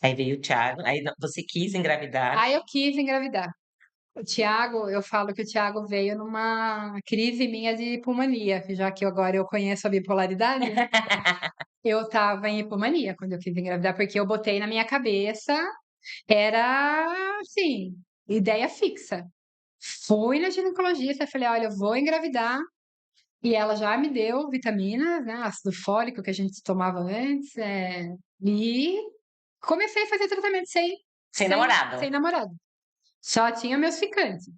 Aí veio o Thiago, aí você quis engravidar. Aí eu quis engravidar. O Thiago, eu falo que o Thiago veio numa crise minha de hipomania, já que agora eu conheço a bipolaridade. Eu estava em hipomania quando eu quis engravidar, porque eu botei na minha cabeça, era assim, ideia fixa. Fui na ginecologista, falei, olha, eu vou engravidar, e ela já me deu vitaminas, né, ácido fólico que a gente tomava antes, e comecei a fazer tratamento sem, Sem sem, namorado. sem namorado. Só tinha meus ficantes.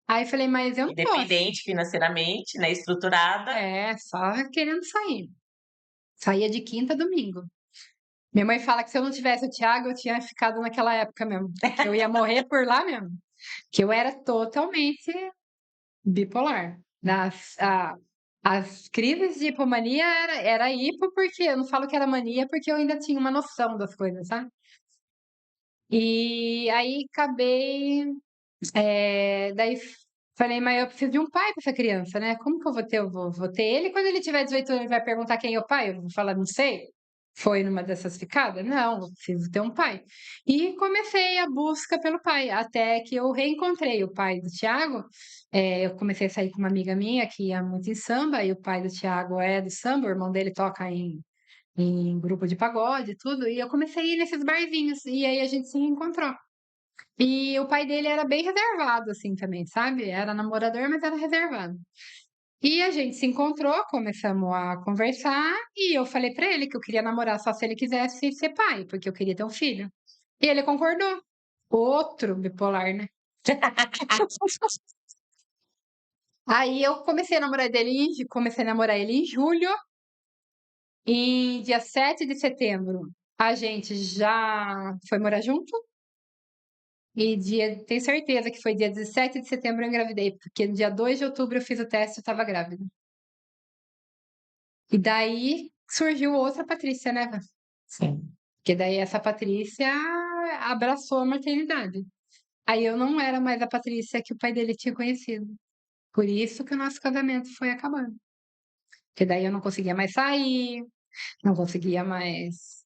Aí falei, mas eu não posso. Independente financeiramente, né? Estruturada. Só querendo sair. Saía de quinta a domingo. Minha mãe fala que se eu não tivesse o Thiago, eu tinha ficado naquela época mesmo. Que eu ia morrer por lá mesmo. Que eu era totalmente bipolar. As crises de hipomania era hipo porque eu não falo que era mania porque eu ainda tinha uma noção das coisas, sabe? E aí acabei, daí falei, mas eu preciso de um pai para essa criança, né? Como que eu vou ter? Eu vou ter ele quando ele tiver 18 anos, ele vai perguntar quem é o pai? Eu vou falar, não sei. Foi numa dessas ficadas? Não, eu preciso ter um pai. E comecei a busca pelo pai, até que eu reencontrei o pai do Thiago. Eu comecei a sair com uma amiga minha que ia muito em samba, e o pai do Thiago é do samba, o irmão dele toca em grupo de pagode e tudo, e eu comecei a ir nesses barzinhos, e aí a gente se encontrou. E o pai dele era bem reservado, assim, também, sabe? Era namorador, mas era reservado. E a gente se encontrou, começamos a conversar, e eu falei pra ele que eu queria namorar só se ele quisesse ser pai, porque eu queria ter um filho. E ele concordou. Outro bipolar, né? Aí eu comecei a namorar ele em julho, e dia 7 de setembro a gente já foi morar junto. E tenho certeza que foi dia 17 de setembro eu engravidei, porque no dia 2 de outubro eu fiz o teste e eu estava grávida. E daí surgiu outra Patrícia, né? Sim. Porque daí essa Patrícia abraçou a maternidade. Aí eu não era mais a Patrícia que o pai dele tinha conhecido. Por isso que o nosso casamento foi acabando. Porque daí eu não conseguia mais sair, não conseguia mais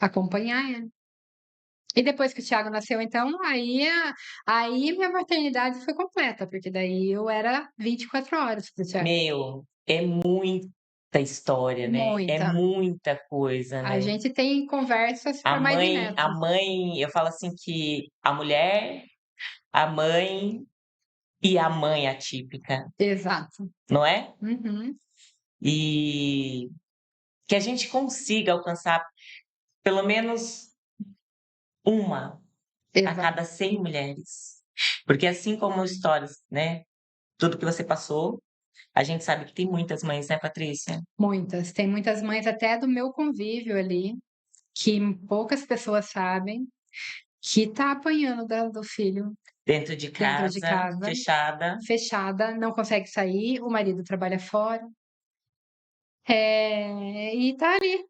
acompanhar ele. E depois que o Thiago nasceu, então, aí minha maternidade foi completa, porque daí eu era 24 horas pro Thiago. Meu, é muita história, né? É Muita. muita coisa, A né? gente tem conversas A para mais de mãe, a neto. mãe, eu falo assim que a mulher, a mãe e a mãe atípica, Exato. não é? Uhum. E que a gente consiga alcançar pelo menos uma a Exato. cada 100 mulheres. Porque assim como histórias, né? Tudo que você passou, a gente sabe que tem muitas mães, né, Patrícia? Muitas. Tem muitas mães até do meu convívio ali, que poucas pessoas sabem, que tá apanhando do filho Dentro de dentro de casa, casa, fechada, fechada, não consegue sair, o marido trabalha fora. E tá ali,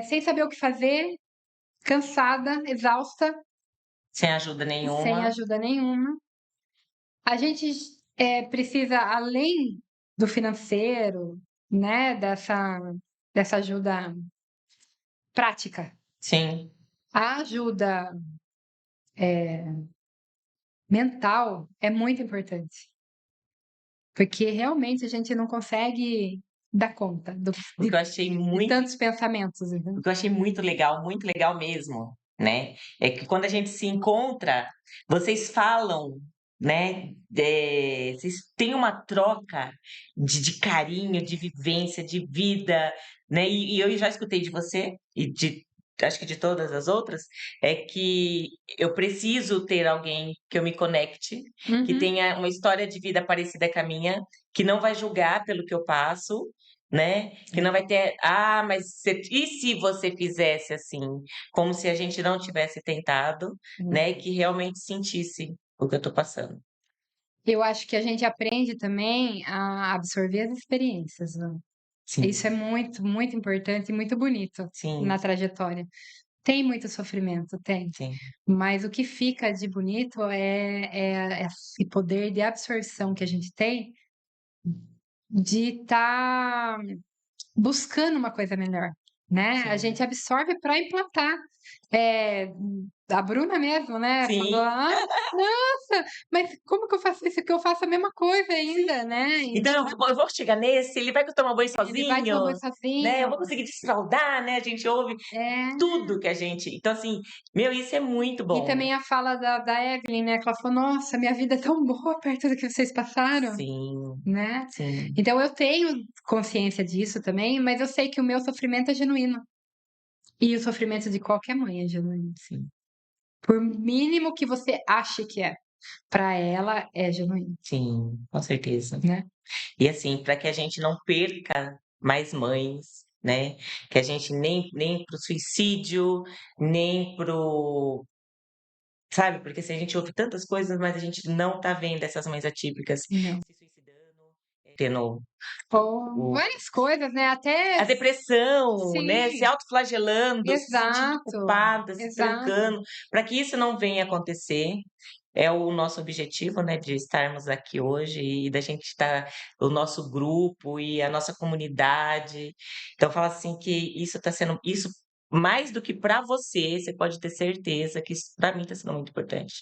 sem saber o que fazer, cansada, exausta, sem ajuda sem nenhuma. ajuda nenhuma. A gente precisa, além do financeiro, né, dessa ajuda prática, Sim. a ajuda, mental é muito importante, porque realmente a gente não consegue dar conta O que eu achei de muito tantos pensamentos, O entendeu. que eu achei muito legal mesmo, né, é que quando a gente se encontra, vocês falam, né, vocês têm uma troca de carinho, de vivência, de vida, né, e eu já escutei de você e de acho que de todas as outras, é que eu preciso ter alguém que eu me conecte, que Uhum. tenha uma história de vida parecida com a minha, que não vai julgar pelo que eu passo, né, que não vai ter: "Ah, mas você e se você fizesse assim?", como se a gente não tivesse tentado, né, e que realmente sentisse o que eu tô passando. Eu acho que a gente aprende também a absorver as experiências, né. Isso Sim, é muito, muito importante e muito bonito sim, na trajetória. Tem muito sofrimento, tem, sim, mas o que fica de bonito é esse poder de absorção que a gente tem de estar buscando uma coisa melhor, né. A gente sim, absorve para implantar. Eh, a Bruna mesmo, né, falou: sim, "Ah, nossa, mas como que eu faço isso? Que eu faço a mesma coisa sim. ainda, né". Então eu vou chegar nesse, ele vai tomar banho Ele vai sozinho, tomar banho né, eu sozinho. vou conseguir desfraldar, né, a gente ouve É. tudo que a gente então assim, meu, isso é muito E bom. também a fala da Evelyn, né, que ela falou: "Nossa, minha vida é tão boa perto do que vocês passaram", Sim, né. sim, Então eu tenho consciência disso também, mas eu sei que o meu sofrimento é genuíno. E o sofrimento de qualquer mãe é genuíno. sim, Por mínimo que você ache que é, pra ela é genuíno, sim, com certeza. né. E assim, para que a gente não perca mais mães, né, que a gente nem para o suicídio, nem para o sabe, porque se a gente ouve tantas coisas, mas a gente não tá vendo essas mães atípicas Não. se suicidando, tendo Ou o várias coisas, né, até a depressão, né, se sim, autoflagelando, se sentindo exato, culpada, se exato. trancando, para que isso não venha acontecer, é o nosso objetivo, né, de estarmos aqui hoje e da gente estar o nosso grupo e a nossa comunidade. Então fala assim que isso está sendo isso mais do que para você, você pode ter certeza que isso para mim está sendo muito importante.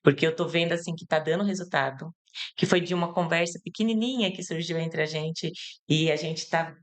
Porque eu estou vendo, assim, que está dando resultado, que foi de uma conversa pequenininha que surgiu entre a gente e a gente está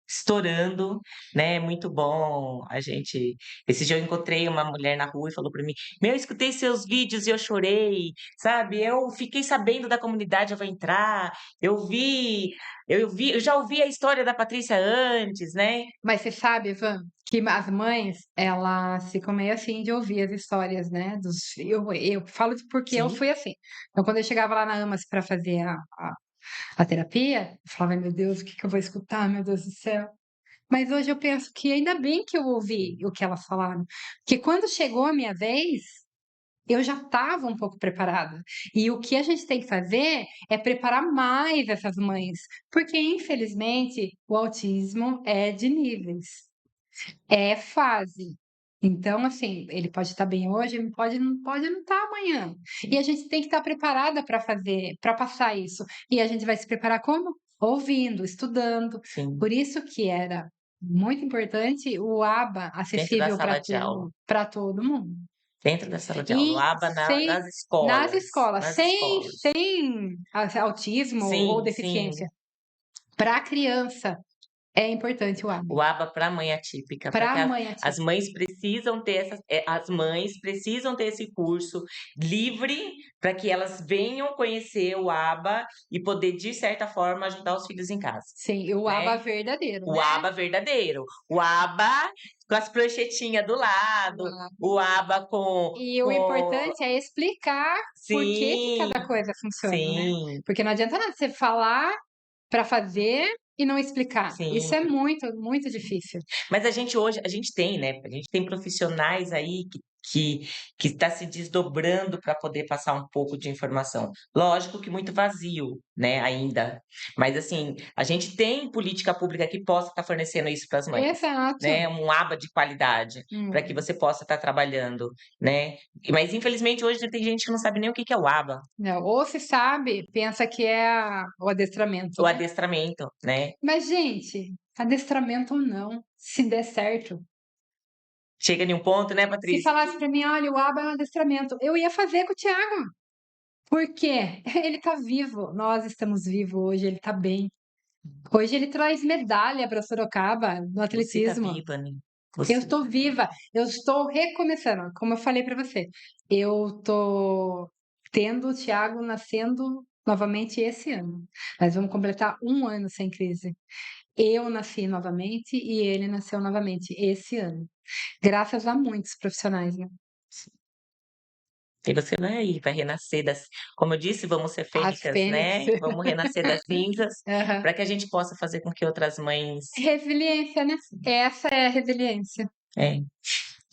estourando, né, muito bom a gente esse dia eu encontrei uma mulher na rua e falou pra mim: "Meu, eu escutei seus vídeos e eu chorei, sabe, eu fiquei sabendo da comunidade Eu Vou Entrar, eu já ouvi a história da Patrícia antes", né. Mas você sabe, Ivan, que as mães, elas ficam meio assim de ouvir as histórias, né, dos eu falo porque eu Sim, fui assim. Então quando eu chegava lá na AMAS para fazer a terapia, eu falava: "Ai meu Deus, o que que eu vou escutar, meu Deus do céu". Mas hoje eu penso que ainda bem que eu ouvi sim, o que elas falaram, porque quando chegou a minha vez, eu já estava um pouco preparada. E o que a gente tem que fazer é preparar mais essas mães, porque infelizmente o autismo é de níveis, é fase. Então, assim, ele pode estar bem hoje, ele pode não estar amanhã. E a gente tem que estar preparada para fazer, para passar isso. E a gente vai se preparar como? Ouvindo, estudando. sim, Por isso que era muito importante o ABA dentro da acessível sala de aula, para todo mundo. dentro da sala de aula, o E aba sem nas sem escolas. autismo ou Sim, sim. deficiência. Para a criança é importante o ABA, O aba para mãe atípica, para para que a as mãe as atípica. mães precisam ter as mães precisam ter esse curso livre, para que elas venham conhecer o aba e poder, de certa forma, ajudar os filhos em casa, Sim, o ABA né. verdadeiro, O né. aba verdadeiro, o aba com as pranchetinha do lado, o aba E o com importante é explicar por que que sim, cada coisa funciona, né. sim, Porque não adianta nada você falar para fazer e não explicar. Isso sim. é muito, muito difícil. Mas a gente hoje a gente tem, né, a gente tem profissionais aí que que está se desdobrando para poder passar um pouco de informação. Lógico que muito vazio, né, ainda, mas assim, a gente tem política pública que possa estar fornecendo isso para as mães, Exato. né, um aba de qualidade, para que Hum. você possa estar trabalhando, né. Mas infelizmente hoje tem gente que não sabe nem o que que é o aba, Não, ou se sabe, pensa que é o adestramento, o né. adestramento, né. Mas gente, adestramento ou não, se der certo, Chega em um ponto, né, se Patrícia, falasse que pra mim: "Olha, o ABA é um adestramento", eu ia fazer com o Thiago, porque ele tá vivo, nós estamos vivos hoje, ele tá bem. Hoje ele traz medalha pra Sorocaba no você tá atletismo. viva, né. Eu Você estou viva, eu estou recomeçando, como eu falei pra você, eu tô tendo o Thiago nascendo novamente esse ano. Nós vamos completar 1 ano sem crise. Eu nasci novamente e ele nasceu novamente esse ano, graças a muitos profissionais, né. e você vai renascer das como eu disse, vamos ser As fênix, fênix. né, vamos renascer das cinzas, Aham. para que a gente possa fazer com que outras mães Resiliência, né, essa é a resiliência. é.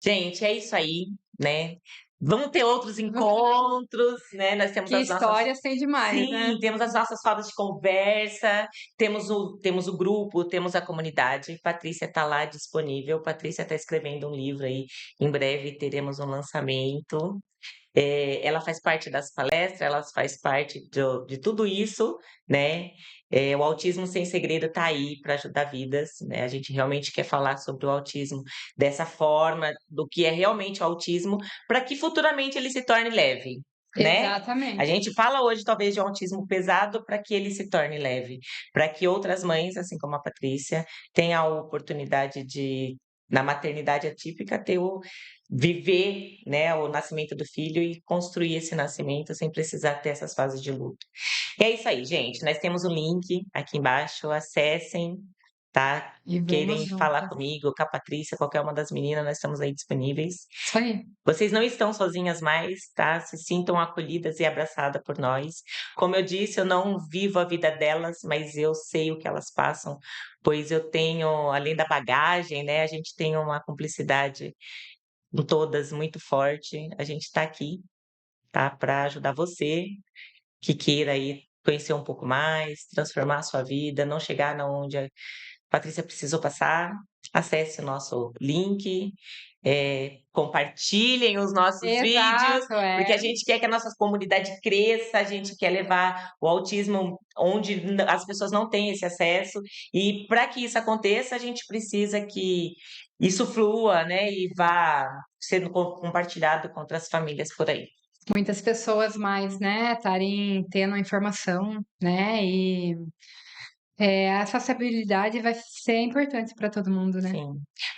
Gente, é isso aí, né. Vamos ter outros encontros, né, nós temos Que as nossas histórias tem demais, né. sim, temos as nossas rodas de conversa, temos o grupo, temos a comunidade, Patrícia está lá disponível, Patrícia está escrevendo um livro aí, em breve teremos um lançamento. Ela faz parte das palestras, ela faz parte de tudo isso, né. O Autismo Sem Segredo está aí para ajudar vidas, né, a gente realmente quer falar sobre o autismo dessa forma, do que é realmente o autismo, para que futuramente ele se torne leve, né. A Exatamente. gente fala hoje talvez de um autismo pesado para que ele se torne leve, para que outras mães, assim como a Patrícia, tenham a oportunidade de, na maternidade atípica, ter o viver, né, o nascimento do filho e construir esse nascimento sem precisar ter essas fases de luto. E é isso aí, gente. Nós temos o link aqui embaixo, acessem, tá? E vamos Querem falar juntas. comigo, com a Patrícia, qualquer uma das meninas, nós estamos aí disponíveis. Isso aí. Vocês não estão sozinhas mais, tá? Se sintam acolhidas e abraçadas por nós. Como eu disse, eu não vivo a vida delas, mas eu sei o que elas passam, pois eu tenho, além da bagagem, né, a gente tem uma cumplicidade com todas muito forte. A gente está aqui, tá, para ajudar você que queira aí conhecer um pouco mais, transformar a sua vida, não chegar na onde a Patrícia precisou passar. Acesse o nosso link, compartilhem os nossos vídeos, Exato, porque a é. gente quer que a nossa comunidade cresça, a gente quer levar o autismo onde as pessoas não têm esse acesso, e para que isso aconteça, a gente precisa que isso flua, né, e vá sendo compartilhado com outras famílias por aí. Muitas pessoas mais, né, estarem tendo a informação, né, e, a acessibilidade vai ser importante para todo mundo, né. Sim.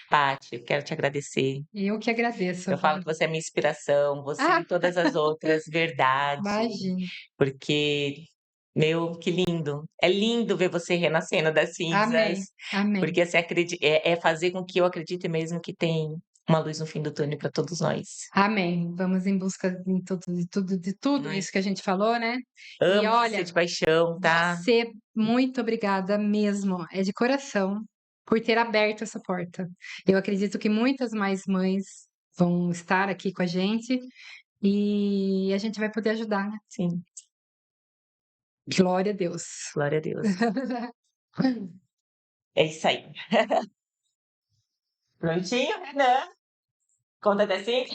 Paty, eu quero te agradecer. Eu que agradeço. Eu falo que você é minha inspiração, você Ah, e todas as outras, verdade, imagina. porque, meu, que lindo. É lindo ver você renascendo das cinzas, Amém, amém, porque você é fazer com que eu acredite mesmo que tem uma luz no fim do túnel para todos nós. amém. Vamos em busca de tudo Ai, isso que a gente falou, né. E amo você olha, de paixão, tá? você, muito obrigada mesmo, é de coração, por ter aberto essa porta. Eu acredito que muitas mais mães vão estar aqui com a gente, e a gente vai poder ajudar, né. Sim, Glória a Deus. glória a Deus. É isso aí. Prontinho, Renan? Conta até 5?